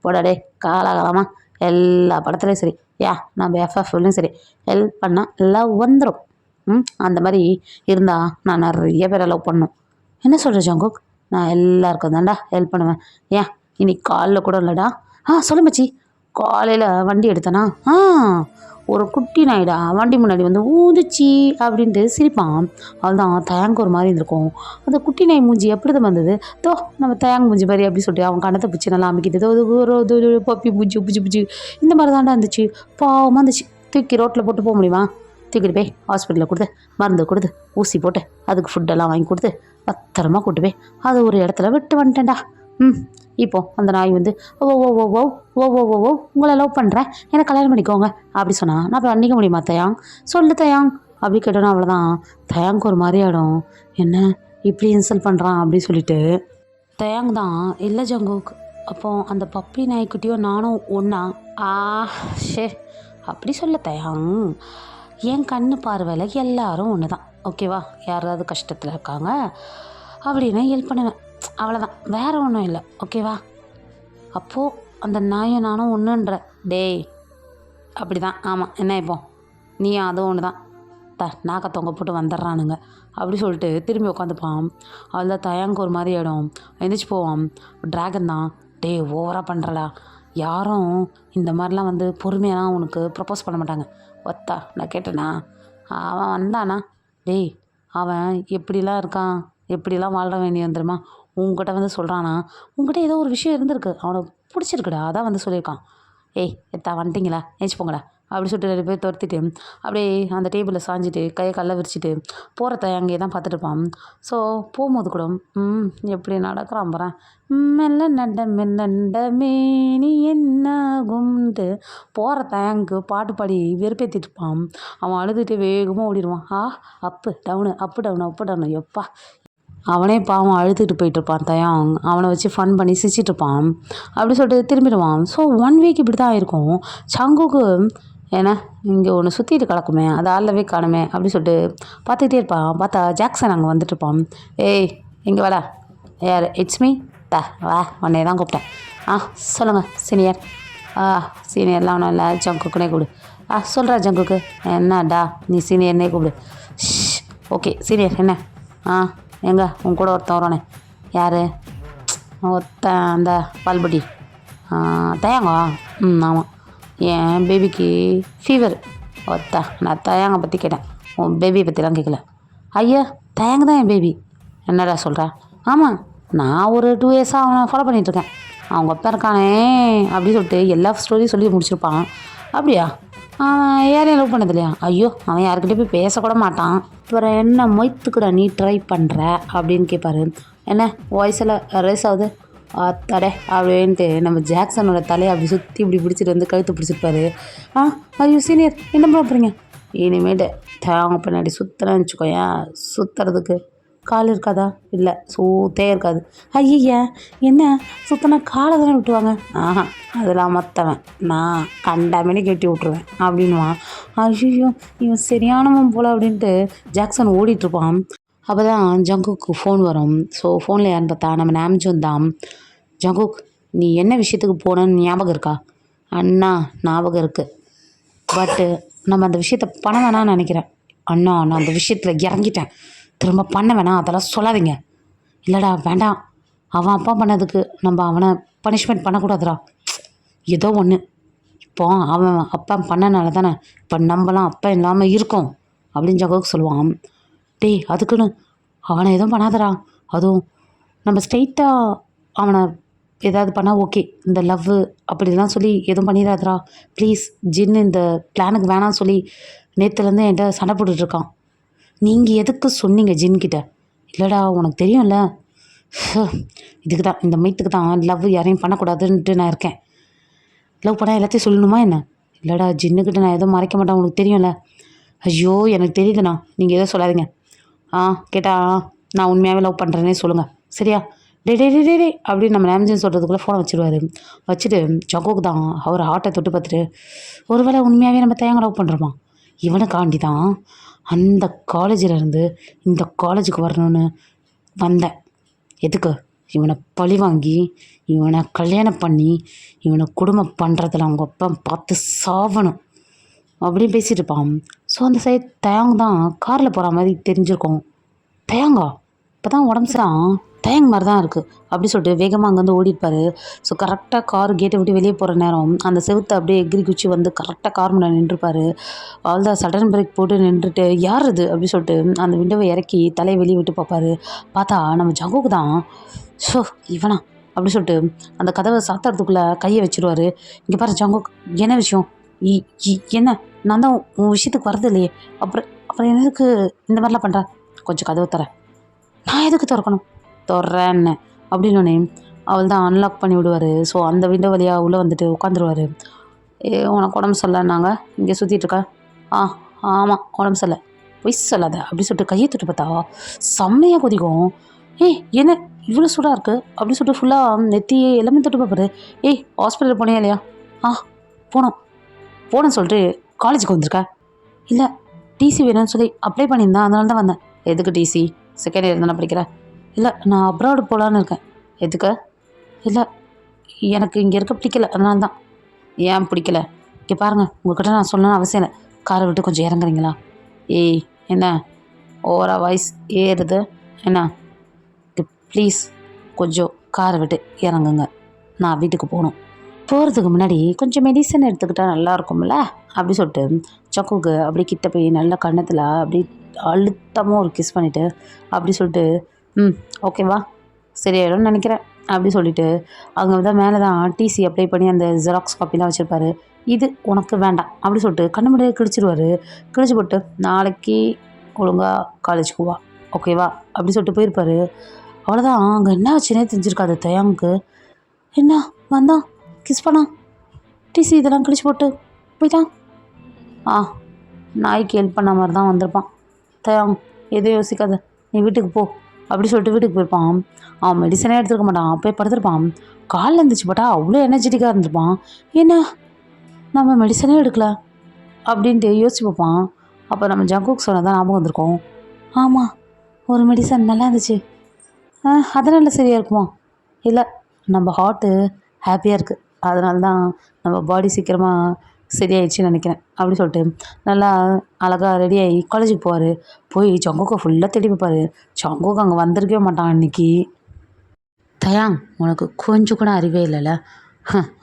போடாடே, காலாகாலமாக எல்லா படத்துலையும் சரி, நம்ம எஃப்எஃப்லையும் சரி, ஹெல்ப் பண்ணால் லவ் வந்துடும். அந்த மாதிரி இருந்தால் நான் நிறைய பேரை லவ் பண்ணணும். என்ன சொல்கிற ஜங்குக்? நான் எல்லாருக்கும் தான்டா ஹெல்ப் பண்ணுவேன். இன்னைக்கு காலைல கூட இல்லைடா. சொல்லு மச்சி. காலையில் வண்டி எடுத்தேனா, ஒரு குட்டி நாய்டா வண்டி முன்னாடி வந்து ஊதுச்சி அப்படின்ட்டு சிரிப்பான். அதுதான் தயாங்கு ஒரு மாதிரி இருந்திருக்கும். அந்த குட்டி நாய் மூஞ்சி எப்படி தான் வந்தது? தோ நம்ம தயாங்கு மூஞ்சி மாதிரி அப்படி சொல்லிட்டு அவன் கணத்தை பிடிச்சி நல்லா அமைக்கிட்டு ஒரு பப்பி பூச்சி பூச்சி பூச்சி இந்த மாதிரி தாண்டா இருந்துச்சு. பாவமாக இருந்துச்சு. தூக்கி ரோட்டில் போட்டு போக முடியுமா? தூக்கிட்டு போய் ஹாஸ்பிட்டலில் கொடுத்து மருந்து கொடுத்து ஊசி போட்டு அதுக்கு ஃபுட்டெல்லாம் வாங்கி கொடுத்து பத்திரமா கூட்டு போய் அது ஒரு இடத்துல விட்டு வந்துட்டேன்டா. இப்போ அந்த நாய் வந்து ஓ ஓ ஓ ஓ ஓ ஓ ஓ ஓ உங்களை லவ் பண்ணுறேன், என்னை கல்யாணம் பண்ணிக்கோங்க அப்படி சொன்னால் நான் அப்போ பண்ணிக்க முடியுமா தயாங்? சொல்லு தயாங் அப்படி கேட்டோன்னா அவ்வளோதான். தயாங்கு ஒரு மாதிரி ஆகிடும். என்ன இப்படி இன்சல்ட் பண்ணுறான் அப்படி சொல்லிட்டு. தயாங் தான் இல்லை ஜங்குக், அப்போது அந்த பப்பி நாய்க்குட்டியும் நானும் ஒன்றா? ஷே அப்படி சொல்ல தயாங். என் கண்ணு பார்வையில் எல்லாரும் ஒன்று தான், ஓகேவா? யாராவது கஷ்டத்தில் இருக்காங்க அப்படின்னா ஹெல்ப் பண்ணுவேன், அவ்வளோதான், வேறு ஒன்றும் இல்லை, ஓகேவா? அப்போது அந்த நாயும் நானும் ஒன்றுன்ற. டேய் அப்படி தான், ஆமாம், என்ன இப்போ நீ அதுவும் ஒன்று தான் நாக்க தொங்க போட்டு வந்துடுறானுங்க அப்படி சொல்லிட்டு திரும்பி உட்காந்துப்பான். அதில் தான் தயாங்கு ஒரு மாதிரி ஆகிடும். எழுந்திரிச்சு போவான். ட்ராகன் தான், டேய் ஓவராக பண்ணுறலா, யாரும் இந்த மாதிரிலாம் வந்து பொறுமையாக உனக்கு ப்ரப்போஸ் பண்ண மாட்டாங்க ஒத்தா, நான் கேட்டேனா? அவன் வந்தானா? டேய் அவன் எப்படிலாம் இருக்கான், எப்படிலாம் வாழ வேண்டிய வந்துருமா? உங்ககிட்ட வந்து சொல்கிறானா, உங்ககிட்ட ஏதோ ஒரு விஷயம் இருந்திருக்கு, அவனுக்கு பிடிச்சிருக்குடா, அதான் வந்து சொல்லியிருக்கான். எத்தா வந்துட்டிங்களா, ஏஞ்சி போங்கடா அப்படி சொல்லிட்டு 2 பேர் துரத்திட்டு அப்படியே அந்த டேபிளில் சாஞ்சிட்டு கையை கல்ல விரிச்சிட்டு போகிறத அங்கேயே தான் பார்த்துட்டு இருப்பான். ஸோ போகும்போது கூட எப்படி நடக்கிறான் பாறேன், மெல்ல நண்ட மேனி என்னாகும்ட்டு போகிற தயங்கு பாட்டு பாடி வெறுப்பேற்றிட்டு இருப்பான். அவன் அழுதுகிட்டு வேகமாக ஓடிடுவான். Up down up down up down எப்பா. அவனே பாவம் அழுதுகிட்டு போயிட்டுருப்பான் தயாங். அவனை வச்சு ஃபன் பண்ணி சிரிச்சிட்ருப்பான். அப்படி சொல்லிட்டு திரும்பிடுவான். ஸோ 1 வீக் இப்படி தான் இருக்கும். சங்குக்கு ஏன்னா இங்கே ஒன்று சுற்றிட்டு கிடக்குமே, அது ஆளவே காணுமே அப்படி சொல்லிட்டு பார்த்துக்கிட்டே இருப்பான். பார்த்தா ஜாக்சன் அங்கே வந்துட்டுருப்பான். ஏய் இங்கே வாடா. யார்? இட்ஸ் மீ வா, உன்னைய தான் கூப்பிட்டேன். சொல்லுங்கள் சீனியர். சீனியர்லாம் ஒன்றும் இல்லை, ஜங்குக்குனே கூப்பிடு. சொல்கிறா ஜங்குக்கு. என்னடா நீ சீனியர்னே கூப்பிடு. Okay senior. என்ன? எங்க உன் கூட ஒருத்தன் வரானே, யார்? அந்த பால்பட்டி தயாங்கா? ஆமாம், என் பேபிக்கு ஃபீவர். நான் தயாங்க பற்றி கேட்டேன், உன் பேபியை பற்றிலாம் கேட்கல. ஐயா தயாங்க தான் என் பேபி. என்னடா சொல்கிறேன்? ஆமாம், நான் ஒரு 2 இயர்ஸாக அவனை ஃபாலோ பண்ணிகிட்ருக்கேன். அவங்க அப்பா இருக்கானே அப்படி சொல்லிட்டு எல்லா ஸ்டோரியும் சொல்லி முடிச்சிருப்பான். அப்படியா? அவன் யாரையும் லவ் பண்ணது இல்லையா? ஐயோ அவன் யாருக்கிட்டே போய் பேசக்கூட மாட்டான். அப்புறம் என்ன மொய்த்துக்குடா நீ ட்ரை பண்ணுற அப்படின்னு கேட்பாரு. என்ன வாய்ஸில் ரேஸ் ஆகுது தடை அப்படின்ட்டு நம்ம ஜாக்சனோட தலையை அப்படி சுற்றி இப்படி பிடிச்சிட்டு வந்து கழுத்து பிடிச்சிருப்பாரு. ஐயோ சீனியர் என்ன பண்ண போகிறீங்க? இனிமேட்டு தேவை பின்னாடி சுற்றுறேன்னு வச்சுக்கோயேன், சுற்றுறதுக்கு கால் இருக்காதா? இல்லை, சூத்தே இருக்காது. ஐயய்ய, என்ன சுற்றினா காலை தானே விட்டுவாங்க. ஆஹா, அதெல்லாம் மற்றவன், நான் கண்டாமணிக்கு வெட்டி விட்ருவேன் அப்படின்வான். ஐயோ, இவன் சரியானவன் போல் அப்படின்ட்டு ஜாக்சன் ஓடிட்டுருப்பான். அப்போ தான் ஜங்குக்கு ஃபோன் வரும். ஸோ ஃபோனில் யாருன்னு பார்த்தா நம்ம நாம்ஜூன் தான். ஜங்குக், நீ என்ன விஷயத்துக்கு போனேன்னு ஞாபகம் இருக்கா? அண்ணா ஞாபகம் இருக்குது, பட்டு நம்ம அந்த விஷயத்த பண்ண வேணாம்னு நினைக்கிறேன். அண்ணா, நான் அந்த விஷயத்தில் இறங்கிட்டேன், திரும்ப பண்ண வேணாம், அதெல்லாம் சொல்லாதீங்க. இல்லைடா, வேண்டாம், அவன் அப்பா பண்ணதுக்கு நம்ம அவனை பனிஷ்மெண்ட் பண்ணக்கூடாதுடா. ஏதோ ஒன்று, இப்போ அவன் அப்பா பண்ணனால தானே இப்போ நம்மலாம் அப்பா இல்லாமல் இருக்கோம் அப்படின்னு ஜங்குக் சொல்லுவான். டேய், அதுக்குன்னு அவனை எதுவும் பண்ணாதடா. அதுவும் நம்ம ஸ்ட்ரெயிட்டாக அவனை ஏதாவது பண்ணால் ஓகே, இந்த லவ் அப்படிலாம் சொல்லி எதுவும் பண்ணிடாதடா ப்ளீஸ். ஜின்னு இந்த பிளானுக்கு வேணாம்னு சொல்லி நேற்றுலேருந்து என்கிட்ட சண்டை போட்டுட்ருக்கான். நீங்கள் எதுக்கு சொன்னீங்க ஜின்கிட்ட? இல்லைடா, உனக்கு தெரியும்ல, இதுக்கு தான், இந்த மைத்துக்கு தான் லவ் யாரையும் பண்ணக்கூடாதுன்ட்டு நான் இருக்கேன். லவ் பண்ணால் எல்லாத்தையும் சொல்லணுமா என்ன? இல்லைடா, ஜின்னுக்கிட்ட நான் எதுவும் மறைக்க மாட்டேன், உனக்கு தெரியும்ல. ஐயோ, எனக்கு தெரியுதுண்ணா, நீங்கள் எதுவும் சொல்லாதீங்க. கேட்டா நான் உண்மையாகவே லவ் பண்ணுறேன்னே சொல்லுங்கள், சரியா? டே டே டே டே டே அப்படின்னு நம்ம நேம்ஜன் சொல்கிறதுக்குள்ளே ஃபோனை வச்சுருவார். வச்சுட்டு ஜங்குக்கு தான் அவர் ஹார்ட்டை தொட்டு பார்த்துட்டு, ஒருவேளை உண்மையாகவே நம்ம தேங்க லவ் பண்ணுறோமா? இவனுக்காண்டி தான் அந்த காலேஜிலேருந்து இந்த காலேஜுக்கு வரணும்னு வந்தேன். எதுக்கு? இவனை பழி வாங்கி, இவனை கல்யாணம் பண்ணி, இவனை குடும்பம் பண்ணுறதில் அவங்க அப்பா பார்த்து சாவணும் அப்படின்னு பேசிகிட்டு இருப்பான். ஸோ அந்த சைட் தயாங் தான் காரில் போகிற மாதிரி தெரிஞ்சிருக்கோம். தயாங்கா இப்போ தான் உடம்பு தான் தயங் மாதிரி தான் இருக்குது அப்படி சொல்லிட்டு வேகமாக அங்கேருந்து ஓடிப்பார். ஸோ கரெக்டாக கார் கேட்டை விட்டு வெளியே போகிற நேரம் அந்த செவுத்தை அப்படியே எகிரி குச்சி வந்து கரெக்டாக கார் முன்னாடி நின்றுப்பார். அவள்தான் சடன் பிரேக் போட்டு நின்றுட்டு, யார் இது அப்படி சொல்லிட்டு அந்த விண்டோவை இறக்கி தலையை வெளியே விட்டு பார்ப்பாரு. பார்த்தா நம்ம ஜங்குக்கு தான். ஸோ இவனா அப்படி சொல்லிட்டு அந்த கதவை சாத்துறதுக்குள்ளே கையை வச்சுருவார். இங்கே பாரு ஜங்குக், என்ன விஷயம்? என்ன, நான் தான் உன் விஷயத்துக்கு வரது இல்லையே, அப்புறம் அப்புறம் எதுக்கு இந்த மாதிரிலாம் பண்ணுற? கொஞ்சம் கதவை தரேன். நான் எதுக்கு திறக்கணும்? திறேன்னு அப்படின்னோடனே அவள் தான் அன்லாக் பண்ணி விடுவார். ஸோ அந்த விண்டோ வழியாக உள்ளே வந்துட்டு உட்காந்துருவார். உனக்கு உடம்பு சரியில்லைன்னாங்க, இங்கே சுற்றிட்டுருக்க? ஆமாம், உடம்பு சரியில்லை. பொய் சொல்லாத அப்படி சொல்லிட்டு கையை தொட்டு பார்த்தா செம்மையாக கொதிக்கும். என்ன இவ்வளோ சூடாக இருக்குது அப்படி சொல்லிட்டு ஃபுல்லாக நெத்தி எல்லாமே தொட்டு பார்ப்பாரு. ஹாஸ்பிட்டல் போனியா இல்லையா? போனேன்னு சொல்லிட்டு காலேஜுக்கு வந்திருக்க? இல்லை, டிசி வேணும்னு சொல்லி அப்ளை பண்ணியிருந்தேன், அதனால தான் வந்தேன். எதுக்கு டிசி? செகண்ட் இயர் தானே படிக்கிறேன். இல்லை, நான் அப்ராடு போகலான்னு இருக்கேன். எதுக்கு? இல்லை, எனக்கு இங்கே இருக்க பிடிக்கல, அதனால தான். ஏன் பிடிக்கல? இங்கே பாருங்கள், உங்கள்கிட்ட நான் சொல்லணும்னு அவசியம் இல்லை. காரை விட்டு கொஞ்சம் இறங்குறீங்களா? என்ன ஓவரா வாய்ஸ் ஏறுது என்ன? ப்ளீஸ் கொஞ்சம் காரை விட்டு இறங்குங்க, நான் வீட்டுக்கு போகணும். போகிறதுக்கு முன்னாடி கொஞ்சம் மெடிசன் எடுத்துக்கிட்டால் நல்லா இருக்கும்ல அப்படி சொல்லிட்டு ஜங்குக்கு அப்படி கிட்ட போய் நல்ல கன்னத்தில் அப்படி அழுத்தமாக ஒரு கிஸ் பண்ணிவிட்டு அப்படி சொல்லிட்டு, ஓகேவா, சரியாயிடும்னு நினைக்கிறேன் அப்படி சொல்லிவிட்டு அங்கே தான் மேலே தான் டிசி அப்ளை பண்ணி அந்த ஜெராக்ஸ் காப்பிலாம் வச்சுருப்பாரு. இது உனக்கு வேண்டாம் அப்படி சொல்லிட்டு கண்ணு முடிய கிழிச்சிடுவார். கிழிச்சு போட்டு நாளைக்கு ஒழுங்காக காலேஜுக்கு வா, ஓகேவா அப்படி சொல்லிட்டு போயிருப்பார். அவ்வளோதான். அங்கே என்ன ஆச்சுன்னே தெரிஞ்சிருக்காது தயாங்க்கு. என்ன வந்தான், கிஸ் பண்ணான், டிசி இதெல்லாம் கிழிச்சு போட்டு போயிட்டான். நாய்க்கு ஹெல்ப் பண்ண மாதிரி தான் வந்திருப்பான். தயாங், எதுவும் யோசிக்காத, நீ வீட்டுக்கு போ அப்படி சொல்லிட்டு வீட்டுக்கு போயிருப்பான். அவன் மெடிசனே எடுத்துருக்க மாட்டான், போய் படுத்துருப்பான். காலில் இருந்துச்சு போட்டா அவ்வளோ எனர்ஜெட்டிக்காக இருந்திருப்பான். என்ன நம்ம மெடிசனே எடுக்கல அப்படின்ட்டு யோசிச்சு பார்ப்பான். அப்போ நம்ம ஜங்குக்கு சொன்னதான் ஞாபகம் வந்திருக்கோம். ஆமாம், ஒரு மெடிசன் நல்லா இருந்துச்சு, அதனால சரியாக இருக்குமா? இல்லை, நம்ம ஹார்ட்டு ஹாப்பியாக இருக்குது, அதனால தான் நம்ம பாடி சீக்கிரமாக சரியாயிடுச்சுன்னு நினைக்கிறேன் அப்படி சொல்லிட்டு நல்லா அழகாக ரெடியாகி காலேஜுக்கு போவார். போய் ஜங்குக்கை ஃபுல்லாக தேடி பார்ப்பார். ஜங்குக்கு அங்கே வந்திருக்கவே மாட்டான் அன்றைக்கி. தயாங், உனக்கு கொஞ்சம் கூட அறிவே இல்லைல்ல,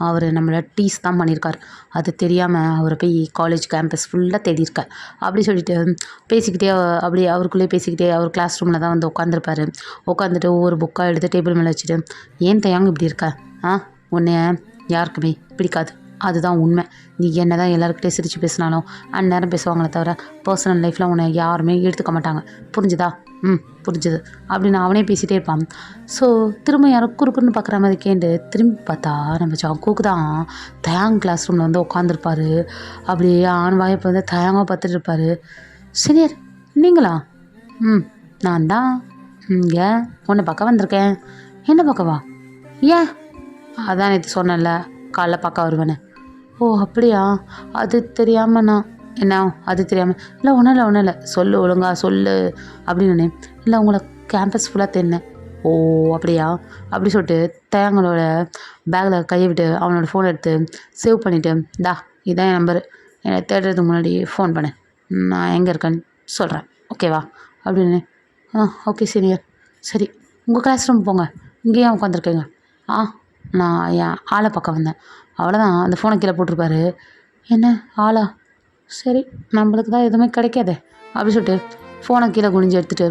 அவர் நம்மளை டீஸ் தான் பண்ணியிருக்கார், அது தெரியாமல் அவரை போய் காலேஜ் கேம்பஸ் ஃபுல்லாக தேடியிருக்க அப்படி சொல்லிட்டு பேசிக்கிட்டே அப்படி அவருக்குள்ளே பேசிக்கிட்டே அவர் கிளாஸ் ரூமில் தான் வந்து உட்காந்துருப்பார். உட்காந்துட்டு ஒவ்வொரு புக்காக எடுத்து டேபிள் மேலே வச்சுட்டு, ஏன் தயாங் இப்படி இருக்க? உன்னை யாருக்குமே பிடிக்காது, அதுதான் உண்மை. நீ என்ன தான் எல்லாருக்கிட்டே சிரித்து பேசினாலும் அந்நேரம் பேசுவாங்களே தவிர பர்சனல் லைஃப்பில் உன்னை யாருமே எடுத்துக்க மாட்டாங்க. புரிஞ்சுதா? புரிஞ்சுது அப்படின்னு அவனே பேசிகிட்டே இருப்பான். ஸோ திரும்ப யாரோ குறுக்குன்னு பார்க்குற மாதிரி கேண்டு திரும்பி பார்த்தா நம்ம ஜங்குக்கு தான் தயாங் கிளாஸ் ரூமில் வந்து உட்காந்துருப்பாரு. அப்படியே ஆண் வாய்ப்பு வந்து தயாங்காக பார்த்துட்டு இருப்பார். சீனியர் நீங்களா? நான் தான் இங்கே உன்னை பார்க்க வந்திருக்கேன். என்ன பார்க்கவா? ஏன்? அதான் நேற்று சொன்னேன்ல காலைல பார்க்க வருவேன்னு. ஓ அப்படியா? அது தெரியாமல் நான் என்ன அது தெரியாமல் இல்லை ஒன்றும் இல்லை சொல்லு ஒழுங்கா சொல்லு அப்படின்னு. இல்லை உங்களை கேம்பஸ் ஃபுல்லாக தேடினேன். ஓ அப்படியா? அப்படி சொல்லிட்டு தயாங்களோட பேக்கில் கையை விட்டு அவனோட ஃபோன் எடுத்து சேவ் பண்ணிவிட்டு இதான் என் நம்பரு, என்னை தேடுறதுக்கு முன்னாடி ஃபோன் பண்ணேன், நான் எங்கே இருக்கேன்னு சொல்கிறேன் ஓகேவா அப்படின்னு. Okay senior. சரி உங்கள் கிளாஸ் ரூம் போங்க, இங்கேயே உட்காந்துருக்கேங்க. நான் என் ஆளை பார்க்க வந்தேன். அவ்வளோதான். அந்த ஃபோனை கீழே போட்டிருப்பாரு. என்ன ஆளா? சரி நம்மளுக்கு தான் எதுவுமே கிடைக்காதே அப்படி சொல்லிட்டு ஃபோனை கீழே குனிஞ்சு எடுத்துகிட்டு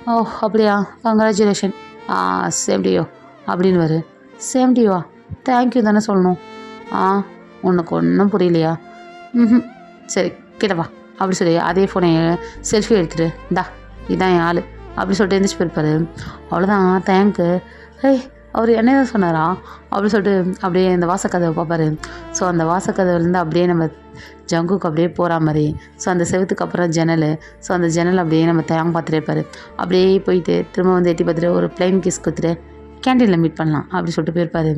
ஓ அப்படியா கங்க்ராச்சுலேஷன் சேம் டியோ அப்படின்னு. சேம் டியோவா? தேங்க்யூ தானே சொல்லணும். உனக்கு ஒன்றும் புரியலையா? சரி கிட்டவா அப்படி சொல்லி அதே ஃபோனை செல்ஃபி எடுத்துகிட்டு இதான் என் ஆள் அப்படி சொல்லிட்டு எழுந்திரிச்சு போயிருப்பாரு. அவ்வளோதான். தேங்க்கு. அவர் என்ன தான் சொன்னாரா அப்படி சொல்லிட்டு அப்படியே அந்த வாசக்கதவை பார்ப்பாரு. ஸோ அந்த வாசக்கதவுலேருந்து அப்படியே நம்ம ஜங்குக்கு அப்படியே போகிற மாதிரி. ஸோ அந்த செவத்துக்கு அப்புறம் ஜன்னல். ஸோ அந்த ஜன்னல் அப்படியே நம்ம தயாங்க பார்த்துட்டே இருப்பார். அப்படியே போயிட்டு திரும்ப வந்து எட்டி பார்த்துட்டு ஒரு பிளைன் கிஸ் கொடுத்துட்டு கேன்டீனில் மீட் பண்ணலாம் அப்படி சொல்லிட்டு போயிருப்பாரு.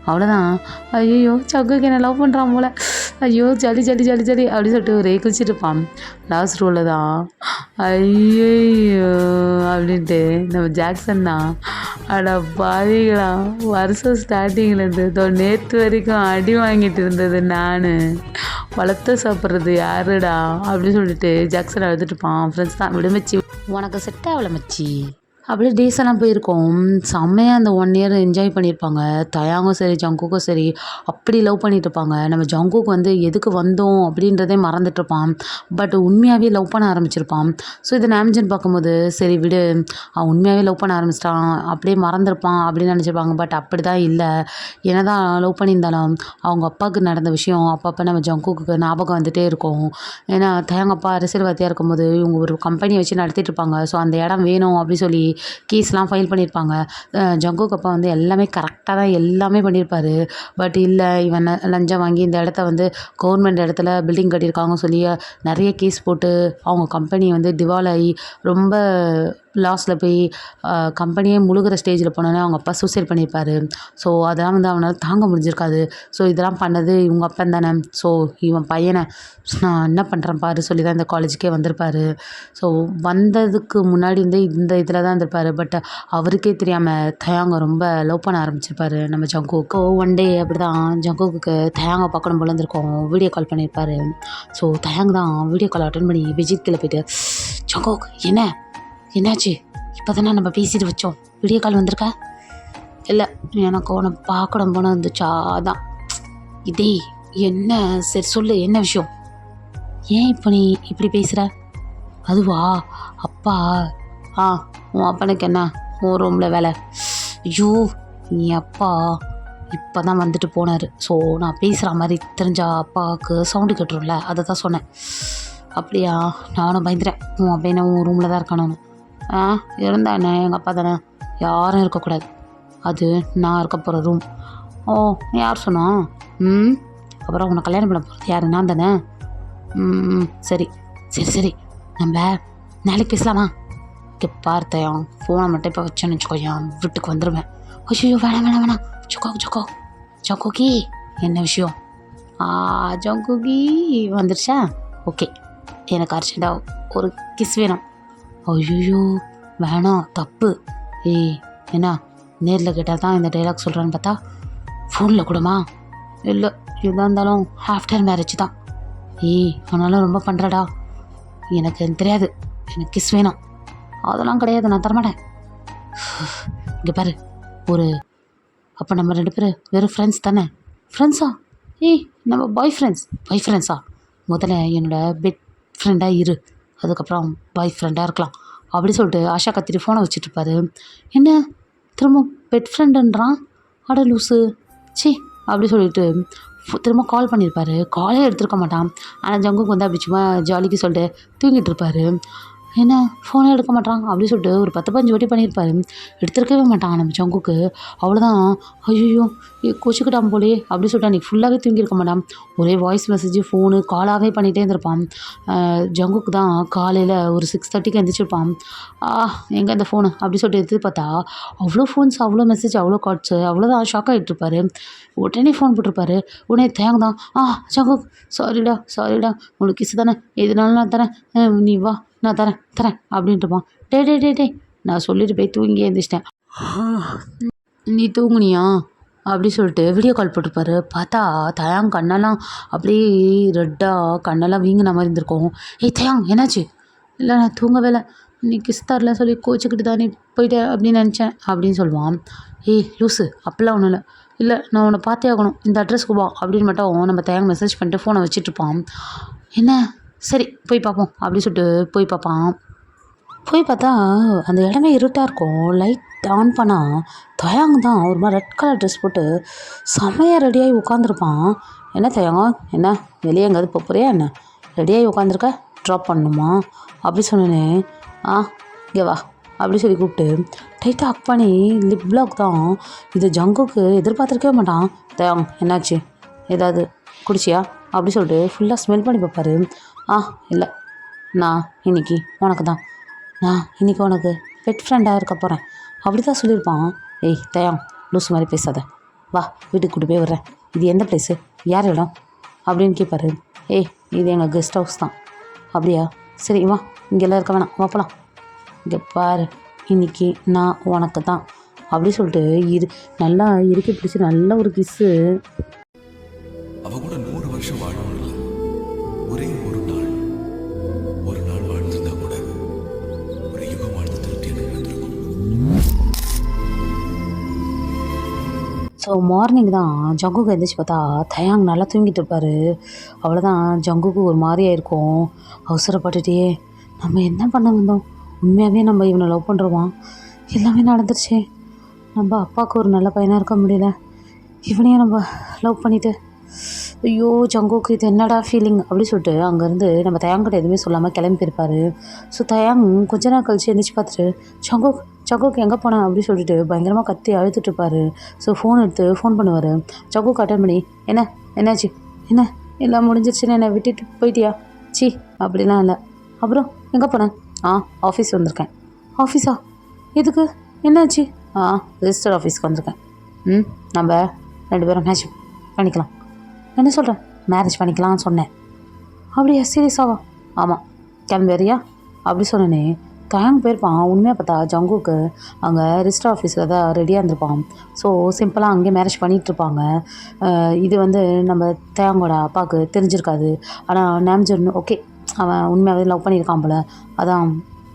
அவ்வளோதான். ஐயோ ஜங்குக்கு என்ன லவ் பண்ணுறான் போல, ஐயோ ஜலி ஜலி ஜலி ஜலி அப்படி சொல்லிட்டு ஒரே குளிச்சுட்டு இருப்பான். லாஸ்ட் ரோவில் தான் ஐயோ அப்படின்ட்டு நம்ம ஜாக்சன் தான் அடா பாதிகளா வருஷம் ஸ்டார்டிங்லேருந்து நேற்று வரைக்கும் அடி வாங்கிட்டு இருந்தது நான், வளர்த்த சாப்பிட்றது யாருடா அப்படின்னு சொல்லிட்டு ஜாக்சன் அழுதுட்டுப்பான். ஃப்ரெண்ட்ஸ் தான் விடுமச்சி உனக்கு செட் ஆகலை மச்சி அப்படியே டேஸ் எல்லாம் போயிருக்கோம். செம்மையாக அந்த 1 இயர் என்ஜாய் பண்ணியிருப்பாங்க. தயாங்கும் சரி ஜங்குக்கும் சரி அப்படி லவ் பண்ணிட்டு இருப்பாங்க. நம்ம ஜங்குக்கு வந்து எதுக்கு வந்தோம் அப்படின்றதே மறந்துட்டுருப்பான். பட் உண்மையாகவே லவ் பண்ண ஆரம்பிச்சிருப்பான். ஸோ இதை நாம்ஜன் பார்க்கும்போது சரி விடு அவன் உண்மையாகவே லவ் பண்ண ஆரம்பிச்சிட்டான் அப்படியே மறந்துருப்பான் அப்படின்னு நினச்சிருப்பாங்க. பட் அப்படி தான் இல்லை. என்ன தான் லவ் பண்ணியிருந்தாலும் அவங்க அப்பாவுக்கு நடந்த விஷயம் அப்பப்போ நம்ம ஜங்குக்கு ஞாபகம் வந்துகிட்டே இருக்கும். ஏன்னா தயாங்க அப்பா அரசியல்வாதியாக இருக்கும்போது இவங்க ஒரு கம்பெனியை வச்சு நடத்திட்டு இருப்பாங்க. ஸோ அந்த இடம் வேணும் அப்படி சொல்லி கேஸ்லாம் ஃபைல் பண்ணியிருப்பாங்க. ஜங்குக்கு அப்பா வந்து எல்லாமே கரெக்டாக தான் எல்லாமே பண்ணியிருப்பார். பட் இல்லை இவன் லஞ்சம் வாங்கி இந்த இடத்த வந்து கவர்மெண்ட் இடத்துல பில்டிங் கட்டியிருக்காங்கன்னு சொல்லி நிறைய கேஸ் போட்டு அவங்க கம்பெனி வந்து திவாலாகி ரொம்ப லாஸில் போய் கம்பெனியே முழுகிற ஸ்டேஜில் போனோன்னே அவங்க அப்பா சூசைட் பண்ணியிருப்பார். ஸோ அதெல்லாம் வந்து அவனால் தாங்க முடிஞ்சிருக்காது. ஸோ இதெல்லாம் பண்ணது இவங்க அப்பன் தானே. ஸோ இவன் பையனை நான் என்ன பண்ணுறேன் பாரு சொல்லி தான் இந்த காலேஜுக்கே வந்திருப்பார். ஸோ வந்ததுக்கு முன்னாடி வந்து இந்த இதில் தான் இருந்திருப்பார். பட் அவருக்கே தெரியாமல் தயாங்க ரொம்ப லவ் பண்ண ஆரம்பிச்சிருப்பார் நம்ம ஜங்குக்கு. ஒன் டே அப்படி தான் ஜங்குக்கு தயாங்க பார்க்கணும் போல இருந்திருக்கோம். வீடியோ கால் பண்ணியிருப்பார். ஸோ தயாங்க தான் வீடியோ கால் அட்டன் பண்ணி விஜித் கீழே போயிட்டு ஜங்குக் என்னாச்சு இப்போ தானே நம்ம பேசிட்டு வச்சோம், வீடியோ கால் வந்திருக்க? இல்லை எனக்கு உன்னை பார்க்கணும் போன இருந்துச்சா அதான். இதே என்ன சரி சொல்லு என்ன விஷயம், ஏன் இப்போ நீ இப்படி பேசுகிற? அதுவா அப்பா உன் அப்பனுக்கு என்ன உன் ரூமில் வேலை? ஐயோ என் அப்பா இப்போ தான் வந்துட்டு போனார். ஸோ நான் பேசுகிற மாதிரி தெரிஞ்சா அப்பாவுக்கு சவுண்டு கேட்டுரும்ல அதை தான் சொன்னேன். அப்படியா? நானும் பயந்துட்டேன் உன் அப்பா உன் ரூமில் தான் இருக்கானு. இருந்தானே எங்கள் அப்பா தானே, யாரும் இருக்கக்கூடாது, அது நான் இருக்க போகிற ரூம். ஓ யார் சொன்னா? அப்புறம் உன்னை கல்யாணம் பண்ண போகிறது யார்? நான் தானே. சரி சரி சரி நம்ம நாளைக்கு பேசலாமா? இங்கே பார்த்தேன் ஃபோனை மட்டும் இப்போ வச்சேன்னு வச்சுக்கோயேன் வீட்டுக்கு வந்துடுவேன். ஐயோ வேணாம் ஜங்குகி என்ன விஷயம்? ஜங்குகி வந்துருச்சா? ஓகே எனக்கு அர்ஜென்ட்டாக ஒரு கிஸ் வேணும். ஐயோ வேணாம் தப்பு. என்ன நேரில் கேட்டால் தான் இந்த டைலாக் சொல்கிறான்னு பார்த்தா ஃபோனில் கூடமா? இல்லை எதாக இருந்தாலும் ஆஃப்டர் மேரேஜ் தான். ஆனாலும் ரொம்ப பண்ணுறடா. எனக்கு தெரியாது, எனக்கு கிஸ் வேணும். அதெல்லாம் கிடையாது, நான் தரமாட்டேன். இங்கே பாரு ஒரு அப்போ நம்ம 2 பேரும் வெறும் ஃப்ரெண்ட்ஸ் தானே? ஃப்ரெண்ட்ஸா? நம்ம பாய் ஃப்ரெண்ட்ஸா? முதல்ல என்னோடய பெட் ஃப்ரெண்டாக இரு, அதுக்கப்புறம் பாய் ஃப்ரெண்டாக இருக்கலாம் அப்படி சொல்லிட்டு ஆஷா கத்திரி ஃபோனை வச்சுட்ருப்பாரு. என்ன திரும்ப பெட் ஃப்ரெண்டுன்றான்? அட லூஸு சி அப்படி சொல்லிட்டு திரும்ப கால் பண்ணியிருப்பாரு. காலே எடுத்திருக்க மாட்டான். ஆனால் ஜங்குக்கு வந்து அப்படி சும்மா ஜாலிக்கு சொல்லிட்டு தூங்கிட்டு இருப்பாரு. என்ன ஃபோனே எடுக்க மாட்டான் அப்படின்னு சொல்லிட்டு ஒரு 10 15 வாட்டி பண்ணியிருப்பாரு. எடுத்திருக்கவே மாட்டான் நம்ம ஜங்குக்கு. அவ்வளோதான். ஐயோ கோச்சிக்கிட்டான் போலயே அப்படின்னு சொல்லிட்டு அன்றைக்கி ஃபுல்லாகவே தூங்கியிருக்க மாட்டான். ஒரே வாய்ஸ் மெசேஜ் ஃபோனு காலாகவே பண்ணிகிட்டே இருந்திருப்பான். ஜங்குக்கு தான் காலையில் ஒரு 6:30க்கு எழுந்திரிச்சிருப்பான். எங்கே அந்த ஃபோனு அப்படி சொல்லிட்டு எடுத்து பார்த்தா அவ்வளோ ஃபோன்ஸ், அவ்வளோ மெசேஜ், அவ்வளோ கால்ஸு. அவ்வளோதான் ஷாக் ஆகிட்டு இருப்பாரு. உடனே ஃபோன் போட்டிருப்பாரு. உடனே தேங்க தான் ஜங்குக் சாரிடா உனக்கு கிஸ் தானே எதுனாலும் நான் தரேன், நீ வா நான் தரேன் அப்படின்ட்டுப்பான். டே நான் சொல்லிட்டு போய் தூங்கி எழுந்திரிச்சிட்டேன். நீ தூங்குனியா அப்படி சொல்லிட்டு வீடியோ கால் போட்டிருப்பாரு. பார்த்தா தயாங் கண்ணெல்லாம் அப்படியே ரெட்டாக கண்ணெல்லாம் வீங்கின மாதிரி இருந்திருக்கும். தயாங் என்னாச்சு? இல்லை நான் தூங்கவே இல்லை, நீ கிஸ் தரல சொல்லி கோச்சிக்கிட்டு தான் நீ போயிட்ட அப்படின்னு நினச்சேன் அப்படின்னு சொல்லுவான். லூஸு அப்படிலாம் ஒன்றும் இல்லை நான் உன்னை பார்த்தே ஆகணும், இந்த அட்ரஸ்க்கு வா அப்படின்னு மட்டும் நம்ம தயாங் மெசேஜ் பண்ணிட்டு ஃபோனை வச்சிட்ருப்பான். என்ன சரி போய் பார்ப்போம் அப்படி சொல்லிட்டு போய் பார்ப்பான். போய் பார்த்தா அந்த இடமே இருட்டாக இருக்கும். லைட் ஆன் பண்ணால் தயாங் தான் ஒரு மாதிரி ரெட் கலர் ட்ரெஸ் போட்டு செமையாக ரெடியாகி உட்காந்துருப்பான். என்ன தயாங்க என்ன வெளியே எங்கேயாவது போறியா என்ன? ரெடியாகி உட்காந்துருக்க, ட்ராப் பண்ணணுமா அப்படி சொன்னேனே. இங்கே வா அப்படி சொல்லி கூப்பிட்டு டைட்டாக ஹக் பண்ணி லிப் லாக் தான். இது ஜங்குக்கு எதிர்பார்த்துருக்கவே மாட்டான். தயாங் என்னாச்சு, ஏதாவது குடிச்சியா அப்படி சொல்லிட்டு ஃபுல்லாக ஸ்மெல் பண்ணி பார்ப்பாரு. இல்லை நான் இன்னைக்கு உனக்கு பெட் ஃப்ரெண்டாக இருக்க போகிறேன் அப்படி தான் சொல்லியிருப்பான். தயாங் லூஸ் மாதிரி பேசாத, வா வீட்டுக்கு கூட்டி போய் விட்றேன். இது எந்த பிளேஸு, யார் இடம் அப்படின்னு கேட்பாரு. இது எங்கள் கெஸ்ட் ஹவுஸ் தான். அப்படியா சரி வா, இங்கெல்லாம் இருக்க வேணாம், வா போகலாம். இங்கே பாரு இன்னைக்கு நான் உனக்கு தான் அப்படி சொல்லிட்டு நல்லா இறுக்கி பிடிச்சி நல்ல ஒரு கிஸ்ஸு. அவ கூட 100 வருஷம் வாழணும் இல்லை, ஒரே ஒரு நாள் வாழ்ந்திருந்தா கூட ஒரு யுகம் வாழ்ந்து திருப்தி எனக்கு இருந்திருக்கும். ஸோ மார்னிங் தான் ஜங்குக்கு எழுந்திரிச்சு பார்த்தா தயாங் நல்லா தூங்கிட்டு இருப்பார். அவ்வளோதான் ஜங்குக்கு ஒரு மாதிரியாக இருக்கும். அவசரப்பட்டுட்டே நம்ம என்ன பண்ண வந்தோம், உண்மையாகவே நம்ம இவனை லவ் பண்ணுறோமா, எல்லாமே நடந்துருச்சு. நம்ம அப்பாவுக்கு ஒரு நல்ல பையனாக இருக்க முடியல, இவனையும் நம்ம லவ் பண்ணிவிட்டு ஐயோ ஜங்குக்கு இது என்னடா ஃபீலிங் அப்படி சொல்லிட்டு அங்கேருந்து நம்ம தயாங்கிட்ட எதுவுமே சொல்லாமல் கிளம்பியிருப்பார். ஸோ தயாங் கொஞ்ச நாள் கழிச்சு எழுந்திரிச்சு பார்த்துட்டு ஜங்குக்கு எங்கே போனேன் அப்படி சொல்லிட்டு பயங்கரமாக கத்தி அழுத்துட்ருப்பார். ஸோ ஃபோன் எடுத்து ஃபோன் பண்ணுவார். ஜங்குக்கு அட்டன் பண்ணி என்னாச்சு என்ன எல்லாம் முடிஞ்சிருச்சுன்னு என்னை விட்டுட்டு போயிட்டியா? அப்படிலாம் இல்லை. அப்புறம் எங்கே போனேன்? ஆஃபீஸ் வந்திருக்கேன். ஆஃபீஸா? எதுக்கு, என்னாச்சு? ரெஜிஸ்டர் ஆஃபீஸ்க்கு வந்திருக்கேன். நம்ம 2 பேரும் மேட்ச் பண்ணிக்கலாம். என்ன சொல்கிறேன், மேரேஜ் பண்ணிக்கலாம்னு சொன்னேன். அப்படியா சீரியஸாவா? ஆமாம் கிளம்பி வரியா அப்படி சொன்னேனே. தயாங் போயிருப்பான். உண்மையாக பார்த்தா ஜங்குக்கு அங்கே ரெஜிஸ்டர் ஆஃபீஸில் தான் ரெடியாக இருந்திருப்பான். ஸோ சிம்பிளாக அங்கேயே மேரேஜ் பண்ணிகிட்ருப்பாங்க. இது வந்து நம்ம தயாங்கோட அப்பாவுக்கு தெரிஞ்சிருக்காது. ஆனால் நேம்ஜன் ஓகே அவன் உண்மையாகவே லவ் பண்ணியிருக்கான் போல், அதான்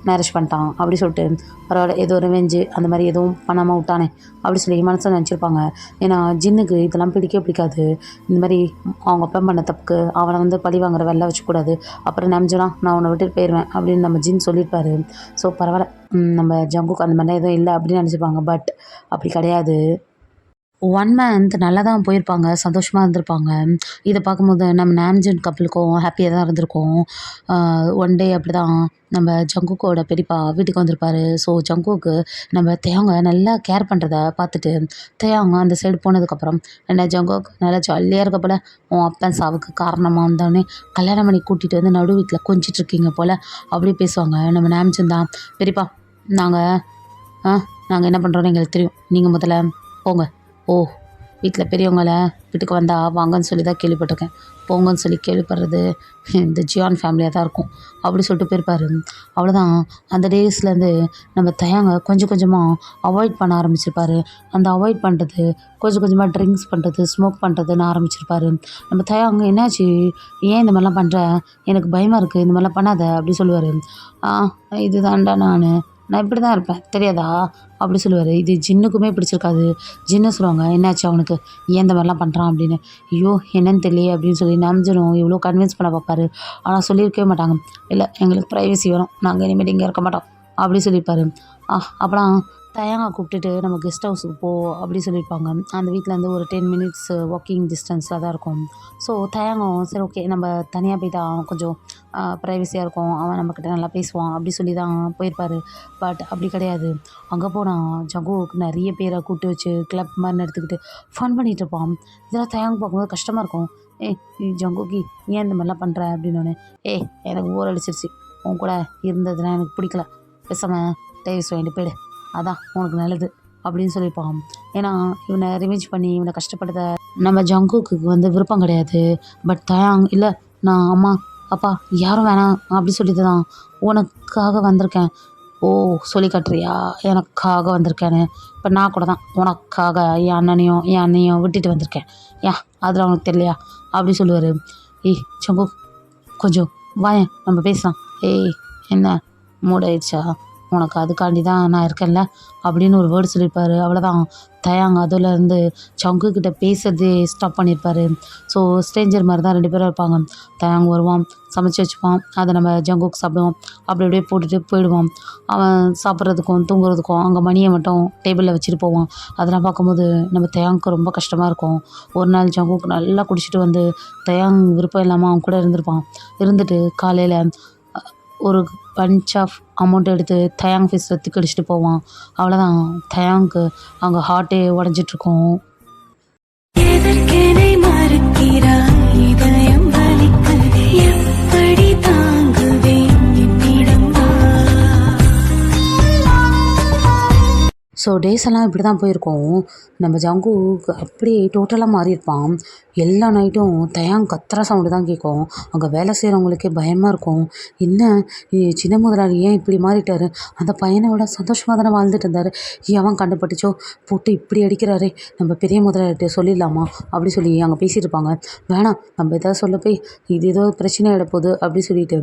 மேரேஜ் பண்ணிட்டான் அப்படி சொல்லிட்டு பரவாயில்ல ஏதோ ரிவெஞ்சு அந்த மாதிரி எதுவும் பண்ணாமல் விட்டானே அப்படி சொல்லி மனசில் நினச்சிருப்பாங்க. ஏன்னா ஜின்னுக்கு இதெல்லாம் பிடிக்காது. இந்த மாதிரி அவங்க அப்பா பண்ண தப்புக்கு அவனை வந்து பழி வாங்குற வேலை வச்சுக்கூடாது. அப்புறம் நினச்சோன்னா நான் உன்னை விட்டுட்டு போயிடுவேன் அப்படின்னு நம்ம ஜின் சொல்லியிருப்பாரு. ஸோ பரவாயில்ல நம்ம ஜங்குக்கு அந்த மாதிரிலாம் எதுவும் இல்லை அப்படின்னு நினச்சிருப்பாங்க. பட் அப்படி கிடையாது. 1 மந்த் நல்லா தான் போயிருப்பாங்க, சந்தோஷமாக இருந்திருப்பாங்க. இதை பார்க்கும்போது நம்ம நாம்ஜன் கப்பலுக்கும் ஹாப்பியாக தான் இருந்திருக்கும். ஒன் டே அப்படி தான் நம்ம ஜங்குக்கோட பெரியப்பா வீட்டுக்கு வந்திருப்பாரு. ஸோ ஜங்குக்கு நம்ம தேங்க நல்லா கேர் பண்ணுறத பார்த்துட்டு தேங்க அந்த சைடு போனதுக்கப்புறம் என்ன ஜங்குக்கு நல்லா ஜாலியாக இருக்க போல், உன் அப்பன் சாவுக்கு காரணமாக வந்தோடனே கல்யாணம் பண்ணி கூட்டிகிட்டு வந்து நடு வீட்டில் கொஞ்சிட்ருக்கீங்க போல் அப்படி பேசுவாங்க. நம்ம நாம்ஜன் தான் பெரியப்பா நாங்கள் என்ன பண்ணுறோன்னு எங்களுக்கு தெரியும், நீங்கள் முதல்ல போங்க. வீட்டில் பெரியவங்களை வீட்டுக்கு வந்தால் வாங்கன்னு சொல்லி தான் கேள்விப்பட்டிருக்கேன், போங்கன்னு சொல்லி கேள்விப்படுறது இந்த ஜியான் ஃபேமிலியாக தான் இருக்கும் அப்படி சொல்லிட்டு போயிருப்பார். அவ்வளோதான். அந்த டேஸ்லேருந்து நம்ம தயாங்க கொஞ்சம் கொஞ்சமாக அவாய்ட் பண்ண ஆரம்பிச்சிருப்பார். அந்த அவாய்ட் பண்ணுறது கொஞ்சம் கொஞ்சமாக ட்ரிங்க்ஸ் பண்ணுறது, ஸ்மோக் பண்ணுறதுன்னு ஆரம்பிச்சிருப்பார். நம்ம தயாங்க என்னாச்சு, ஏன் இந்த மாதிரிலாம் பண்ணுற, எனக்கு பயமாக இருக்குது, இந்த மாதிரிலாம் பண்ணாத அப்படி சொல்லுவார். இது தான்டா நான் இப்படி தான் இருப்பேன் தெரியாதா அப்படி சொல்லுவார். இது ஜின்னுக்குமே பிடிச்சிருக்காது. ஜின்னு சொல்லுவாங்க என்னாச்சு அவனுக்கு, ஏன் இந்த மாதிரிலாம் பண்ணுறான் அப்படின்னு. ஐயோ என்னன்னு தெரியல அப்படின்னு சொல்லி நம்ஜனும் எவ்வளோ கன்வின்ஸ் பண்ண பார்ப்பாரு. ஆனால் சொல்லியிருக்கவே மாட்டாங்க. இல்லை எங்களுக்கு ப்ரைவசி வரும், நாங்கள் இனிமேல் இங்கே இருக்க மாட்டோம் அப்படி சொல்லியிருப்பாரு. அப்புறம் தயங்கா கூப்பிட்டுட்டு நம்ம கெஸ்ட் ஹவுஸுக்கு போ அப்படி சொல்லியிருப்பாங்க. அந்த வீட்டிலேருந்து ஒரு 10 மினிட்ஸ் வாக்கிங் டிஸ்டன்ஸில் தான் இருக்கும். ஸோ தயங்கம் சரி ஓகே நம்ம தனியாக போயிட்டா கொஞ்சம் ப்ரைவசியாக இருக்கும், அவன் நம்மக்கிட்ட நல்லா பேசுவான் அப்படி சொல்லி தான் போயிருப்பார். பட் அப்படி கிடையாது. அங்கே போனால் ஜங்குக்கு நிறைய பேரை கூப்பிட்டு வச்சு கிளப் மாதிரி எடுத்துக்கிட்டு ஃபன் பண்ணிகிட்டு இருப்பான். இதெல்லாம் தயங்க பார்க்கும்போது கஷ்டமாக இருக்கும். ஏய் ஜங்குகி ஏன் இந்த மாதிரிலாம் பண்ணுற அப்படின்னோடனே, ஏய் எனக்கு போர் அடிச்சிருச்சு, உன் கூட இருந்ததுலாம் எனக்கு பிடிக்கல, பேசாமல் டைவர்ஸ் வாங்கிட்டு போயிடு, அதான் உனக்கு நல்லது அப்படின்னு சொல்லியிருப்பான். ஏன்னா இவனை ரிவெஞ்ச் பண்ணி இவனை கஷ்டப்படுத்த நம்ம ஜங்குக்கு விருப்பம் கிடையாது. பட் தயாங் இல்லை, நான் அம்மா அப்பா யாரும் வேணாம் அப்படி சொல்லிட்டு தான் உனக்காக வந்திருக்கேன். ஓ சொல்லி காட்டுறியா எனக்காக வந்திருக்கேன்னு? இப்போ நான் கூட தான் உனக்காக என் அண்ணையும் விட்டுட்டு வந்திருக்கேன். ஏன் அதில் அவனுக்கு தெரியலையா அப்படி சொல்லுவார். ஏய் ஜங்கு கொஞ்சம் வாயேன் நம்ம பேசலாம். ஏய் என்ன மூட் ஆயிடுச்சா? உனக்கு அதுக்காண்டி தான் நான் இருக்கேன்ல அப்படின்னு ஒரு வேர்டு சொல்லியிருப்பார். அவ்வளோதான். தயாங் அதுலேருந்து ஜங்குக்கிட்ட பேசுறதே ஸ்டாப் பண்ணியிருப்பார். ஸோ ஸ்ட்ரேஞ்சர் மாதிரி தான் 2 பேரும் இருப்பாங்க. தயாங் வருவான், சமைச்சு வச்சுப்பான், அதை நம்ம ஜங்குக்கு சாப்பிடுவோம், அப்படி அப்படியே போட்டுட்டு போயிடுவான். அவன் சாப்பிட்றதுக்கும் தூங்குறதுக்கும் அங்கே மணியை மட்டும் டேபிளில் வச்சுட்டு போவான். அதெல்லாம் பார்க்கும்போது நம்ம தயாங்க்கு ரொம்ப கஷ்டமாக இருக்கும். ஒரு நாள் ஜங்குக்கு நல்லா குடிச்சிட்டு வந்து தயாங் விருப்பம் இல்லாமல் அவன் கூட இருந்துட்டு காலையில் ஒரு பஞ்ச் ஆஃப் அமௌண்ட் எடுத்து தயாங் ஃபேஸில் திக்கடிச்சிட்டு போவான். அவ்வளோதான். தயாங்க்கு அங்கே ஹார்ட்டே உடஞ்சிட்ருக்கும். எதற்கெனை மறுக்கிறாய் இதயம் வலிக்குதே எப்படி தாங்குவேன் என்னிடம் வா. ஸோ டேஸ் எல்லாம் இப்படி தான் போயிருக்கோம். நம்ம ஜங்கு அப்படியே டோட்டலாக மாறியிருப்பான். எல்லா நைட்டும் தயாங் கத்துற சவுண்டு தான் கேட்கும். அங்கே வேலை செய்கிறவங்களுக்கே பயமாக இருக்கும். என்ன சின்ன முதலாளி ஏன் இப்படி மாறிட்டாரு? அந்த பையனோட சந்தோஷமாக தானே வாழ்ந்துட்டு இருந்தார், அவன் கண்டுபட்டுச்சோ போட்டு இப்படி அடிக்கிறாரே, நம்ம பெரிய முதலாளிகிட்ட சொல்லிடலாமா அப்படி சொல்லி அங்கே பேசிகிட்டு இருப்பாங்க. வேணாம் நம்ம எதாவது சொல்ல போய் இது ஏதோ பிரச்சனை ஆகிட போகுது அப்படி சொல்லிட்டு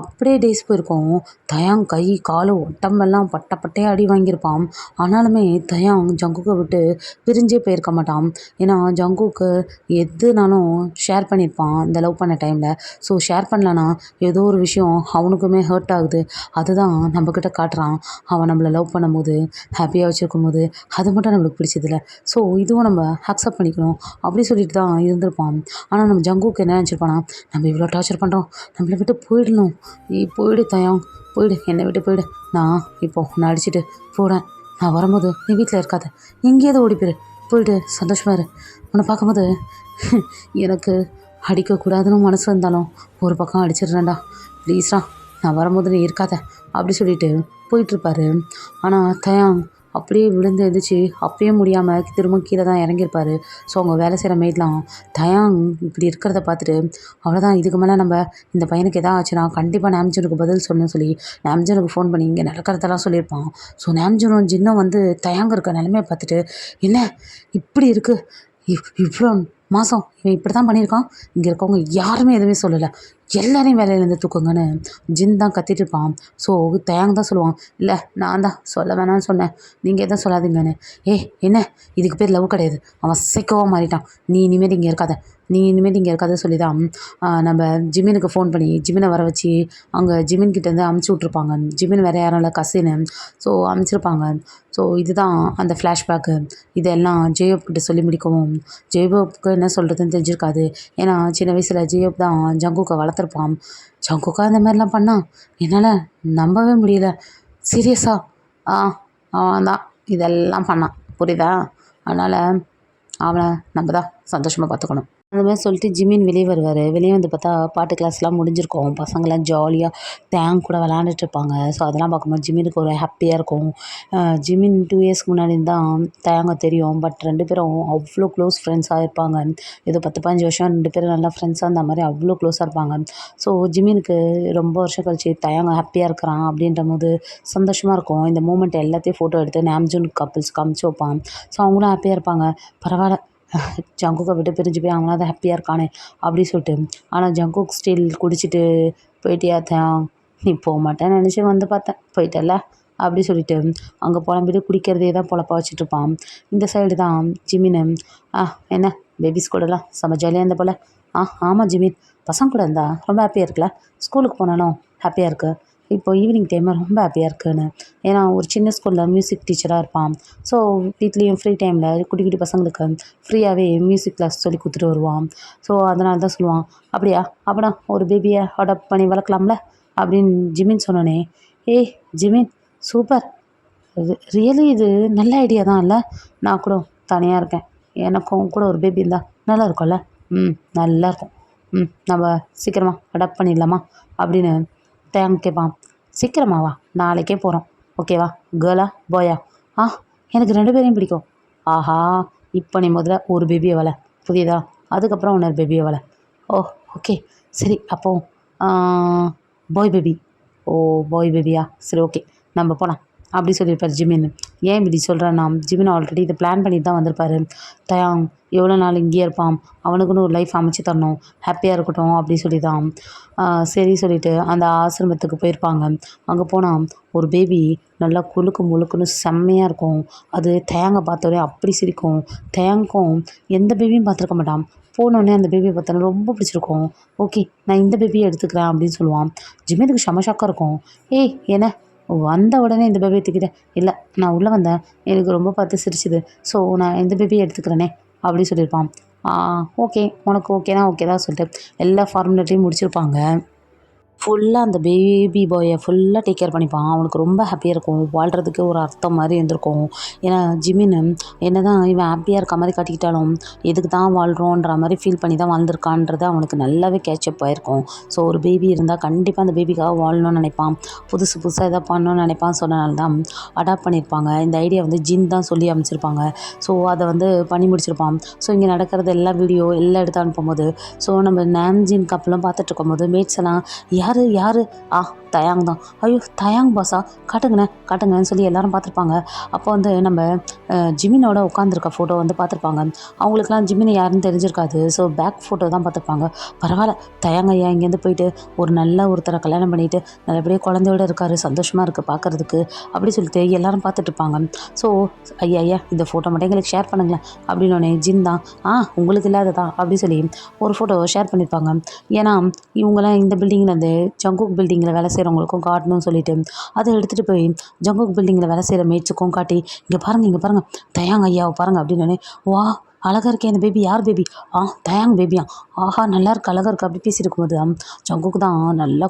அப்படியே டேஸ் போயிருக்கோம். தயாங் கை காலு ஒட்டமெல்லாம் பட்டையாக அடி வாங்கியிருப்பான். ஆனாலுமே தயாங் ஜங்குக்கை விட்டு பிரிஞ்சே போயிருக்க மாட்டான். ஏன்னா ஜங்குக்கு எதுனாலும் ஷேர் பண்ணியிருப்பான் இந்த லவ் பண்ண டைமில். ஸோ ஷேர் பண்ணலன்னா ஏதோ ஒரு விஷயம் அவனுக்குமே ஹர்ட் ஆகுது, அதுதான் நம்மக்கிட்ட காட்டுறான். அவன் நம்மளை லவ் பண்ணும்போது ஹாப்பியாக வச்சுருக்கும் போது அது மட்டும் நம்மளுக்கு பிடிச்சதில்ல. ஸோ இதுவும் நம்ம அக்செப்ட் பண்ணிக்கணும் அப்படி சொல்லிட்டு தான் இருந்திருப்பான். ஆனால் நம்ம ஜங்குக்கு என்ன நினச்சிருப்பானா, நம்ம இவ்வளோ டார்ச்சர் பண்ணுறோம், நம்மளை விட்டு போயிடணும், நீ போயிடு தயாங் போயிடு, என்னை விட்டு போயிடு, நான் நான் அடிச்சுட்டு போகிறேன், நான் வரும்போது நீ வீட்டில் இருக்காத, எங்கேயாவது ஓடி போயிட்டு சந்தோஷமாக இரு, உன்னை பார்க்கும்போது எனக்கு அடிக்கக்கூடாதுன்னு மனசு இருந்தாலும் ஒரு பக்கம் அடிச்சிடுறேன்டா, ப்ளீஸ்டா நான் வரும்போது நீ இருக்காத அப்படி சொல்லிட்டு போயிட்டுருப்பாரு. ஆனால் தயாங் அப்படியே விழுந்து எழுந்திரிச்சு அப்பயே முடியாமல் திரும்ப கீழே தான் இறங்கியிருப்பார். ஸோ அவங்க வேலை செய்கிற மெய்ட்லாம் தயாங் இப்படி இருக்கிறத பார்த்துட்டு அவ்வளோதான், இதுக்கு மேலே நம்ம இந்த பையனுக்கு எதாவது ஆச்சுன்னா கண்டிப்பாக நாம்ஜூனுக்கு பதில் சொல்லணும்னு சொல்லி நாம்ஜூனுக்கு ஃபோன் பண்ணி இங்கே நடக்கிறதெல்லாம் சொல்லியிருப்பான். ஸோ நாம்ஜூனும் ஜின்னும் தயாங் இருக்க நிலைமையை பார்த்துட்டு என்ன இப்படி இருக்குது, இவ்வளோ மாதம் இவன் இப்படி தான் பண்ணியிருக்கான், இங்கே இருக்கவங்க யாருமே எதுவுமே சொல்லலை, எல்லாரையும் வேலையிலேருந்து தூக்குங்கன்னு ஜின் தான் கத்திட்டு இருப்பான். ஸோ தயாங் தான் சொல்லுவான், இல்லை நான் தான் சொல்ல வேணான்னு சொன்னேன், நீங்கள் எதுவும் சொல்லாதீங்கன்னு. என்ன இதுக்கு பேர் லவ் கிடையாது, அவன் சைக்கோவாக மாறிட்டான், நீ இனிமேல் இங்கே இருக்காத சொல்லி தான் நம்ம ஜிமினுக்கு ஃபோன் பண்ணி ஜிமினை வர வச்சு அங்கே ஜிமின்கிட்டேருந்து அமுச்சு விட்ருப்பாங்க. ஜிமின் வேறு யாரும் இல்லை, கசின்னு. ஸோ அமுச்சிருப்பாங்க. ஸோ இதுதான் அந்த ஃப்ளாஷ்பேக்கு. இதெல்லாம் ஜேயோப்கிட்ட சொல்லி முடிக்கவும் ஜேயோப்க்கு என்ன சொல்கிறதுன்னு தெரிஞ்சிருக்காது. ஏன்னா சின்ன வயசில் ஜேயோப் தான் ஜங்குக்கை வளர்த்துருப்பான். ஜங்குக்கா இந்த மாதிரிலாம் பண்ணால் என்னால் நம்பவே முடியல, சீரியஸாக அவன் தான் இதெல்லாம் பண்ணான், புரியுதா? அதனால் அவனை நம்ம தான் சந்தோஷமாக பார்த்துக்கணும். அந்த மாதிரி சொல்லிட்டு ஜிமின் வெளியே வருவார். வெளியே வந்து பார்த்தா பாட்டு கிளாஸ்லாம் முடிஞ்சிருக்கும், பசங்களாம் ஜாலியாக தேங் கூட விளாண்டுட்ருப்பாங்க. ஸோ அதெல்லாம் பார்க்கும்போது ஜிமினுக்கு ஒரு ஹாப்பியாக இருக்கும். ஜிமின் 2 இயர்ஸ்க்கு முன்னாடி தான் தேங்க தெரியும். பட் 2 பேரும் அவ்வளோ க்ளோஸ் ஃப்ரெண்ட்ஸாக இருப்பாங்க. ஏதோ 10-15 வருஷம் 2 பேரும் நல்லா ஃப்ரெண்ட்ஸாக இருந்த மாதிரி அவ்வளோ க்ளோஸாக இருப்பாங்க. ஸோ ஜிமினுக்கு ரொம்ப வருஷம் கழிச்சு தயாங்க ஹாப்பியாக இருக்கிறான் அப்படின்ற போது சந்தோஷமாக இருக்கும். இந்த மூமெண்ட் எல்லாத்தையும் ஃபோட்டோ எடுத்து நாம்ஜூன் கப்புள்ஸ்க்கு அமுச்சு வைப்பான். ஸோ அவங்களும் ஹாப்பியாக இருப்பாங்க. பரவாயில்ல ஜங்குக்கை விட்டு பிரிஞ்சு போய் அவங்களாவது ஹாப்பியாக இருக்கானே அப்படி சொல்லிட்டு. ஆனால் ஜங்குக் ஸ்டில் குடிச்சிட்டு போயிட்டியா தயாங், நீ போக மாட்டேன்னு நினச்சி பார்த்தேன், போயிட்டல அப்படி சொல்லிட்டு அங்கே புலம்பிட்டு குடிக்கிறதே தான் பொழப்பா வச்சுட்ருப்பான். இந்த சைடு தான் ஜிமின், என்ன பேபிஸ் கூடலாம் செம்ம ஜாலியாக இருந்த போல். ஆமாம் ஜிமின், பசங்க கூட இருந்தால் ரொம்ப ஹாப்பியாக இருக்குல்ல, ஸ்கூலுக்கு போனாலும் ஹாப்பியாக இருக்குது, இப்போ ஈவினிங் டைமில் ரொம்ப ஹாப்பியாக இருக்குன்னு. ஏன்னா ஒரு சின்ன ஸ்கூலில் மியூசிக் டீச்சராக இருப்பான். ஸோ வீட்லேயும் ஃப்ரீ டைமில் குட்டி குட்டி பசங்களுக்கு ஃப்ரீயாகவே மியூசிக் கிளாஸ் சொல்லி கொடுத்துட்டு வருவான். ஸோ அதனால தான் சொல்லுவான், அப்படியா அப்படா ஒரு பேபியை அடாப்ட் பண்ணி வளர்க்கலாம்ல அப்படின்னு ஜிமின் சொன்னோன்னே, ஏய் ஜிமின் சூப்பர், ரியலி இது நல்ல ஐடியா தான் இல்லை? நான் கூட தனியாக இருக்கேன், எனக்கும் கூட ஒரு பேபி இருந்தால் நல்லா இருக்கும்ல. நல்லாயிருக்கும். நம்ம சீக்கிரமாக அடாப்ட் பண்ணிடலாமா அப்படின்னு தேங்க் கேட்பான். சீக்கிரமாவா? நாளைக்கே போகிறோம், ஓகேவா? கேர்ளா பாயா? எனக்கு 2 பேரையும் பிடிக்கும். ஆஹா, இப்போ நீ முதல்ல ஒரு பேபியை வள, புரியுதா? அதுக்கப்புறம் இன்னொரு பேபியை வள. ஓ ஓகே சரி, அப்போது பாய் பேபி. ஓ பாய் பேபியா, சரி ஓகே நம்ம போகலாம் அப்படி சொல்லியிருப்பார் ஜிமின். ஏன் இப்படி சொல்கிறேன்னா, ஜிமின் ஆல்ரெடி இதை பிளான் பண்ணிட்டு தான் வந்திருப்பார். தயாங் எவ்வளோ நாள் இங்கேயே இருப்பான், அவனுக்குன்னு ஒரு லைஃப் அமைச்சு தரணும், ஹாப்பியாக இருக்கட்டும் அப்படி சொல்லி தான் சரி சொல்லிவிட்டு அந்த ஆசிரமத்துக்கு போயிருப்பாங்க. அங்கே போனால் ஒரு பேபி நல்லா குலுக்கு முழுக்குன்னு செம்மையாக இருக்கும். அது தயாங்கை பார்த்தோன்னே அப்படி சிரிக்கும். தயாங்கும் எந்த பேபியும் பார்த்துருக்க மாட்டான். போனோடனே அந்த பேபியை பார்த்தோன்னே ரொம்ப பிடிச்சிருக்கும். ஓகே நான் இந்த பேபியை எடுத்துக்கிறேன் அப்படின்னு சொல்லுவான். ஜிமினுக்கு செம ஷாக்காக இருக்கும். ஏய் என்ன வந்த உடனே இந்த பேபியை தூக்கிட்டேன்? இல்லை நான் உள்ளே வந்தேன், எனக்கு ரொம்ப பார்த்து சிரிச்சுது, ஸோ நான் இந்த பேபியை எடுத்துக்கிறேனே அப்படி சொல்லியிருப்பான். ஓகே உனக்கு ஓகேனா ஓகே தான் சொல்லிட்டு எல்லா ஃபார்மாலிட்டியும் முடிச்சிருப்பாங்க. ஃபுல்லாக அந்த பேபி பாயை ஃபுல்லாக டேக் கேர் பண்ணிப்பான். அவனுக்கு ரொம்ப ஹாப்பியாக இருக்கும், வாழ்கிறதுக்கு ஒரு அர்த்தம் மாதிரி இருந்திருக்கும். ஏன்னா ஜிமின் என்ன தான் இவன் ஹாப்பியாக இருக்க மாதிரி காட்டிக்கிட்டாலும் எதுக்கு தான் வாழ்கிறோன்ற மாதிரி ஃபீல் பண்ணி தான் வாழ்ந்திருக்கான்றது அவனுக்கு நல்லாவே கேட்சப் ஆகிருக்கும். ஸோ ஒரு பேபி இருந்தால் கண்டிப்பாக அந்த பேபிக்காக வாழணும்னு நினைப்பான், புதுசாக எதாவது பண்ணணும்னு நினைப்பான்னு சொன்னனால தான் அடாப்ட் பண்ணியிருப்பாங்க. இந்த ஐடியா ஜின் தான் சொல்லி அமைச்சிருப்பாங்க. ஸோ அதை பண்ணி முடிச்சிருப்பான். ஸோ இங்கே நடக்கிறது எல்லா வீடியோ எல்லாம் எடுத்து அனுப்பும்போது, ஸோ நம்ம நாம்ஜின் கப்பெல்லாம் பார்த்துட்டு இருக்கும்போது மேட்ஸ் எல்லாம் யார் தயாங் தான். ஐயோ தயாங் பாஸா, காட்டுங்கன்னு சொல்லி எல்லாரும் பார்த்துருப்பாங்க. அப்போ நம்ம ஜிமினோட உட்காந்துருக்க ஃபோட்டோ பார்த்துருப்பாங்க. அவங்களுக்குலாம் ஜிமின் யாருன்னு தெரிஞ்சிருக்காது. ஸோ பேக் ஃபோட்டோ தான் பார்த்துருப்பாங்க. பரவாயில்ல, தயாங் ஐயா இங்கேருந்து போயிட்டு ஒரு நல்ல ஒருத்தரை கல்யாணம் பண்ணிவிட்டு நல்லபடியாக குழந்தையோடு இருக்கார், சந்தோஷமாக இருக்குது பார்க்குறதுக்கு அப்படி சொல்லிட்டு எல்லாரும் பார்த்துட்ருப்பாங்க. ஸோ ஐயா இந்த ஃபோட்டோ மட்டும் எங்களுக்கு ஷேர் பண்ணுங்களேன் அப்படின்னோடனே ஜின் தான் உங்களுக்கு இல்லாததா அப்படி சொல்லி ஒரு ஃபோட்டோ ஷேர் பண்ணியிருப்பாங்க. ஏன்னா இவங்களாம் இந்த பில்டிங்கில் ஜங்குக் பில்டிங்கில் வேலை செய்கிறவங்களுக்கும் காட்டணும்னு சொல்லிட்டு அதை எடுத்துகிட்டு போய் ஜங்குக் பில்டிங்கில் வேலை செய்கிற மேட்ஸுக்கும் காட்டி, இங்கே பாருங்கள் தயாங் ஐயாவை பாருங்கள் அப்படின்னு. வா அழகாக இருக்கே இந்த பேபி, யார் பேபி? தயாங் பேபியா, ஆஹா நல்லா இருக்கு, அழகாக இருக்குது அப்படி பேசியிருக்கும்போது ஜங்குக்கு தான் நல்லா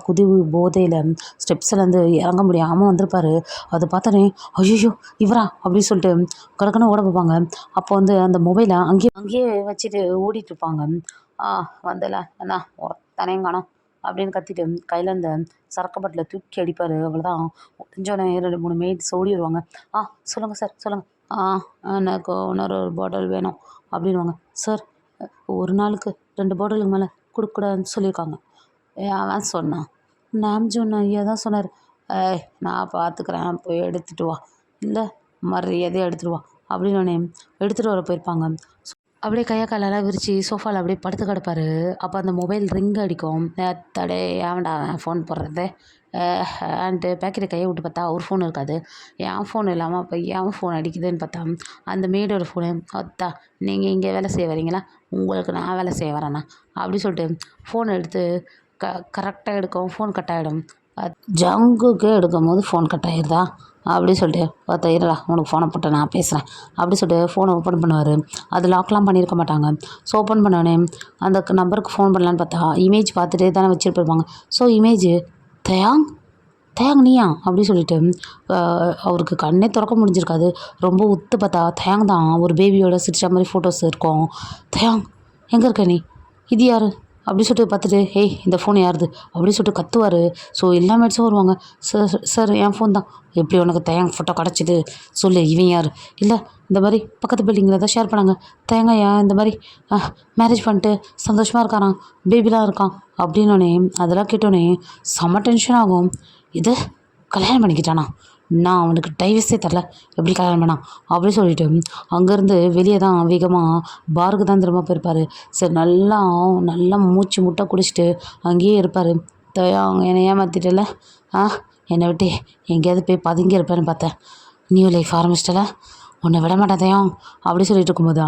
போதையில் ஸ்டெப்ஸ்லேருந்து இறங்க முடியாமல் வந்திருப்பார். அதை பார்த்தோன்னே ஐயோ இவரா அப்படின்னு சொல்லிட்டு கடற்கன ஓட பார்ப்பாங்க. அப்போ அந்த மொபைலை அங்கேயே வச்சுட்டு ஓடிட்டுருப்பாங்க. வந்தல அண்ணா தனையும் காணோம் அப்படின்னு கத்திட்டு கையில் அந்த சரக்கு பாட்டில் தூக்கி அடிப்பார். அவ்வளோதான், முடிஞ்சோடனே 2-3 மெய்ட்ஸ் ஓடி வருவாங்க. சொல்லுங்கள் சார் சொல்லுங்கள், எனக்கு இன்னொரு பாட்டில் வேணும் அப்படின்வாங்க. சார் ஒரு நாளுக்கு 2 பாட்டிலுக்கு மேலே கொடுக்கக்கூடாதுன்னு சொல்லியிருக்காங்க. அவன் சொன்னான், நாம்ஜூன் ஐயா தான் சொன்னார். நான் பார்த்துக்கிறேன், போய் எடுத்துகிட்டு வா, இல்லை மரியாதையாக எடுத்துகிட்டு வா அப்படின்னு எடுத்துகிட்டு வர போயிருப்பாங்க. அப்படியே கையை காலெல்லாம் விரித்து சோஃபாவில் அப்படியே படுத்து கிடப்பாரு. அப்போ அந்த மொபைல் ரிங் அடிக்கும். தடே ஏன்டா ஃபோன் போடுறது ஆன்ட்டு பேக்கெட்டை கையை விட்டு பார்த்தா அவர் ஃபோன் இருக்காது. என் ஃபோன் இல்லாமல் அப்போ என் ஃபோன் அடிக்குதுன்னு பார்த்தா அந்த மேடோட ஃபோனு. அத்தா நீங்கள் இங்கே வேலை செய்ய வரீங்களா, உங்களுக்கு நான் வேலை செய்ய வரேண்ணா அப்படி சொல்லிட்டு ஃபோனை எடுத்து கரெக்டாக எடுக்கும், ஃபோன் கட் ஆகிடும். ஜங்குக்கே எடுக்கும் போது ஃபோன் கட் ஆகிடுதா அப்படி சொல்லிட்டு இருடா உனக்கு ஃபோனை போட்டு நான் பேசுகிறேன் அப்படி சொல்லிட்டு ஃபோனை ஓப்பன் பண்ணுவார். அது லாக்லாம் பண்ணியிருக்க மாட்டாங்க. ஸோ ஓப்பன் பண்ணோடனே அந்த நம்பருக்கு ஃபோன் பண்ணலான்னு பார்த்தா இமேஜ் பார்த்துட்டே தானே வச்சுருப்பாங்க. ஸோ இமேஜ் தயாங் நீயா அப்படி சொல்லிட்டு அவருக்கு கண்ணே திறக்க முடிஞ்சிருக்காது. ரொம்ப உத்து பார்த்தா தயாங் தான் ஒரு பேபியோட சிரிச்ச மாதிரி ஃபோட்டோஸ் இருக்கும். தயாங் எங்கே இருக்க நீ, இது யார் அப்படி சொல்லிட்டு பார்த்துட்டு ஏய் இந்த ஃபோன் யாருது அப்படி சொல்லிட்டு கத்துவார். ஸோ எல்லா மேட்ஸும் வருவாங்க. சார் என் ஃபோன் தான், எப்படி உனக்கு தயாங் ஃபோட்டோ கிடச்சிது சொல்லு, இவன் யார்? இல்லை இந்த மாதிரி பக்கத்து பில்டிங்கில் தான் ஷேர் பண்ணாங்க, தயங்கையா இந்த மாதிரி மேரேஜ் பண்ணிட்டு சந்தோஷமாக இருக்காரான், பேபிலாம் இருக்கான் அப்படின்னோடனே அதெல்லாம் கேட்டோன்னே செம்ம டென்ஷன் ஆகும். இது கல்யாணம் பண்ணிக்கிட்டானா, நான் அவனுக்கு டைவர்ஸே தரல, எப்படி கல்யாணம் பண்ணான் அப்படி சொல்லிட்டு அங்கேருந்து வெளியே தான் வேகமாக பாருக்கு தான் திரும்ப போயிருப்பார். சரி நல்லா மூச்சு முட்டை குடிச்சிட்டு அங்கேயே இருப்பார். அவங்க என்னை ஏமாற்றிட்டல, என்னை விட்டு எங்கேயாவது போய் பதுங்கி இருப்பேன்னு பார்த்தேன், நியூ லைஃப் ஆரம்பிச்சிட்டல, உன்னை விட மாட்டாதையும் அப்படி சொல்லிட்டு இருக்கும்போது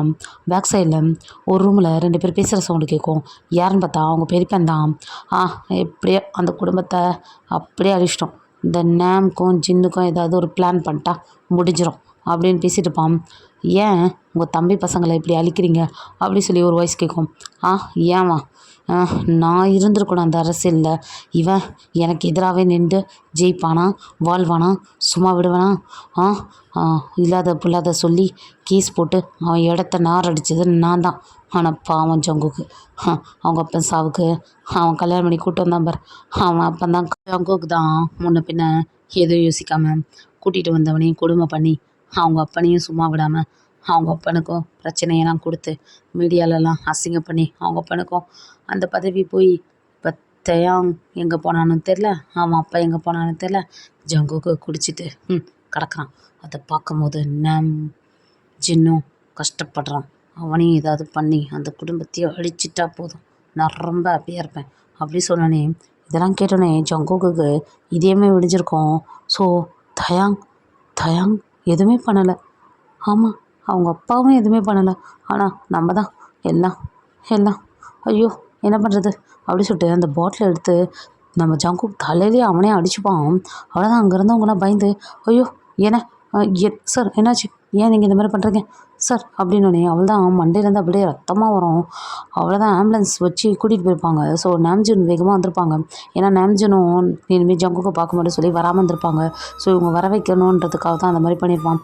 பேக் சைடில் ஒரு ரூமில் 2 பேர் பேசுகிற சவுண்டு கேட்கும். யாருன்னு பார்த்தா அவங்க பெரியப்பன் தான். எப்படியோ அந்த குடும்பத்தை அப்படியே அழிச்சிட்டோம். இந்த நேம்க்கும் ஜின்னுக்கும் ஏதாவது ஒரு பிளான் பண்ணிட்டா முடிஞ்சிடும் அப்படின்னு பேசிட்டு இருப்பான். ஏன் உங்கள் தம்பி பசங்களை இப்படி அழிக்கிறீங்க அப்படி சொல்லி ஒரு வாய்ஸ் கேட்கும். ஏன்வா நான் இருந்திருக்கணும் அந்த அரசியலில். இவன் எனக்கு எதிராகவே நின்று ஜெயிப்பானா, வாழ்வானா, சும்மா விடுவானா? இல்லாத புல்லாத சொல்லி கேஸ் போட்டு அவன் இடத்த நார் அடித்தது நான் தான். ஆனால் பாவம் ஜங்குக்கு அவங்க அப்பன் சாவுக்கு அவன் கல்யாணம் பண்ணி கூட்டு வந்தான் பார். அவன் அப்பந்தான் ஜங்குக்கு தான் முன்ன பின்ன எதுவும் யோசிக்காமல் கூட்டிகிட்டு வந்தவனையும் கொடுமை பண்ணி அவங்க அப்பனையும் சும்மா விடாமல் அவங்க அப்பனுக்கும் பிரச்சனையெல்லாம் கொடுத்து மீடியாலெல்லாம் அசிங்கம் பண்ணி அவங்க அப்பனுக்கும் அந்த பதவி போய் இப்போ தயாங் எங்கே போனான்னு தெரில, அவன் அப்பா எங்கே போனான்னு தெரில, ஜங்குக்கு குடிச்சிட்டு கிடக்குறான். அதை பார்க்கும்போது நாம் ஜின்னும் கஷ்டப்படுறான். அவனையும் ஏதாவது பண்ணி அந்த குடும்பத்தையும் அழிச்சிட்டா போதும், நான் ரொம்ப ஹாப்பியாக இருப்பேன் அப்படி சொன்னோன்னே இதெல்லாம் கேட்டோன்னே ஜங்குக்கு இதேமே விடிஞ்சிருக்கோம். ஸோ தயாங் எதுவுமே பண்ணலை. ஆமாம், அவங்க அப்பாவும் எதுவுமே பண்ணலை. ஆனால் நம்ம தான் எல்லாம் ஐயோ என்ன பண்ணுறது அப்படி சொல்லிட்டு அந்த பாட்டிலை எடுத்து நம்ம ஜங்குக் தலையிலே அவனே அடிச்சுப்பான். அவ்வளோதான். அங்கே இருந்தவங்களாம் பயந்து ஐயோ சார் என்னாச்சு, ஏன் நீங்கள் இந்த மாதிரி பண்ணுறீங்க சார் அப்படின்னோடனே அவள் தான் மண்டையிலேருந்து அப்படியே ரத்தமாக வரும். அவ்வளோதான் ஆம்புலன்ஸ் வச்சு கூட்டிகிட்டு போயிருப்பாங்க. ஸோ நாம்ஜூன் வேகமாக வந்திருப்பாங்க. ஏன்னா நாம்ஜூனும் இனிமேல் ஜங்குக்கை பார்க்க மாட்டேன்னு சொல்லி வராமல் இருந்திருப்பாங்க. ஸோ இவங்க வர வைக்கணுன்றதுக்காக தான் அந்த மாதிரி பண்ணியிருப்பான்.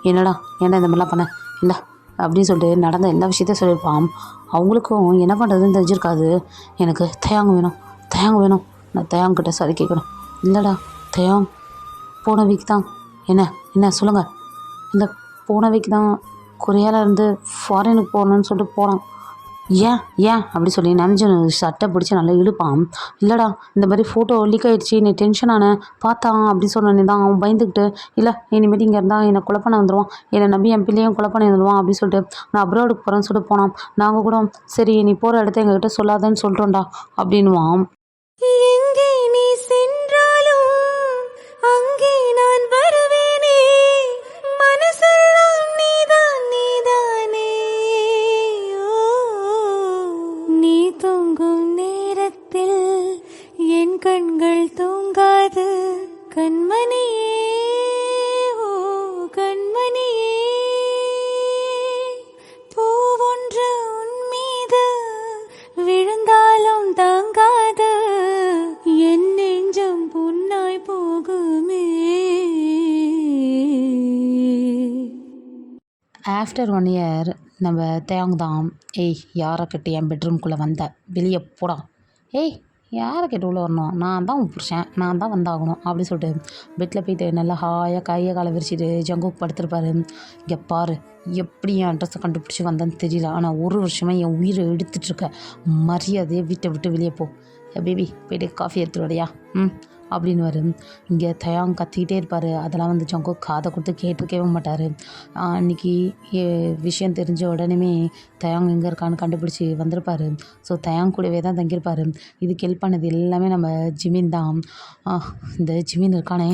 ஏன்னா இந்த மாதிரிலாம் பண்ண இல்லை அப்படின்னு சொல்லிட்டு நடந்த எல்லா விஷயத்தையும் சொல்லியிருப்பான். அவங்களுக்கும் என்ன பண்ணுறதுன்னு தெரிஞ்சிருக்காது. எனக்கு தயாங் வேணும், நான் தயாங்கிட்ட சரி கேட்கணும். இல்லைடா தயாங் போன வீக் தான் என்ன சொல்லுங்கள், இல்லை போன வீக் தான் கொரியாவில் இருந்து ஃபாரினுக்கு போகணுன்னு சொல்லிட்டு போகிறான். ஏன் அப்படி சொல்லி நம்ஜன் சட்டை பிடிச்சி நல்லா இழுப்பான். இல்லைடா இந்த மாதிரி ஃபோட்டோ லீக் ஆகிடுச்சி, நீ டென்ஷன் ஆன பார்த்தான் அப்படி சொன்னே தான் அவன் பயந்துக்கிட்டு இல்லை இனிமேட்டு இங்கே இருந்தால் என்னை கொலை பண்ண வந்துடுவான், என்னை நம்பி என் பிள்ளையும் கொலை பண்ண வந்துடுவான் அப்படின்னு சொல்லிட்டு நான் அப்ராடுக்கு போகிறேன்னு சொல்லிட்டு போனான். நாங்கள் கூட சரி நீ போகிற இடத்த எங்ககிட்ட சொல்லாதன்னு சொல்கிறோம்டா அப்படின்வான். எங்கே நீ சென்றாலும் அங்கே நான் வருவேனே, மனசெல்லாம் நீதானே. நீ தூங்கும் நேரத்தில் என் கண்கள் தூங்காது கண்மணியே, கண்மணியே. பூவொன்று உன் மீது விழுந்தாலும் தாங்காது, என் நெஞ்சம் புண்ணாய் போகுமே. ஆஃப்டர் 1 இயர் நம்ம தேங் தான் யாரை கட்டி என் பெட்ரூம்குள்ளே வந்த வெளியே போடா, யாரை கேட்டு உள்ளே வரணும், நான் தான் உன் புருஷன், நான் தான் வந்தாகணும் அப்படி சொல்லிட்டு பெட்டில் போயிட்டு நல்லா ஹாயாக கையை காலை விரிச்சிட்டு ஜங்குக்கு படுத்துருப்பாரு. இங்கே பாரு எப்படி என் அட்ரஸை கண்டுபிடிச்சி வந்தேன்னு தெரியல, ஆனால் 1 வருஷமாக என் உயிரை எடுத்துகிட்ருக்க, மரியாதையை வீட்டை விட்டு வெளியே போ, பேபி போய்ட்டு காஃபி எடுத்துகிட்டு வரையா அப்படின்னு வரும். இங்கே தயாங் கத்திக்கிட்டே இருப்பார். அதெல்லாம் வந்து ஜங்குக் காதை கொடுத்து கேட்டிருக்கவே மாட்டார். அன்றைக்கி விஷயம் தெரிஞ்ச உடனே தயாங் எங்கே இருக்கான்னு கண்டுபிடிச்சி வந்திருப்பார். ஸோ தயாங் கூடவே தான் தங்கியிருப்பார். இதுக்கு ஹெல்ப் பண்ணது எல்லாமே நம்ம ஜிமின் தான். இந்த ஜிமின் இருக்கானே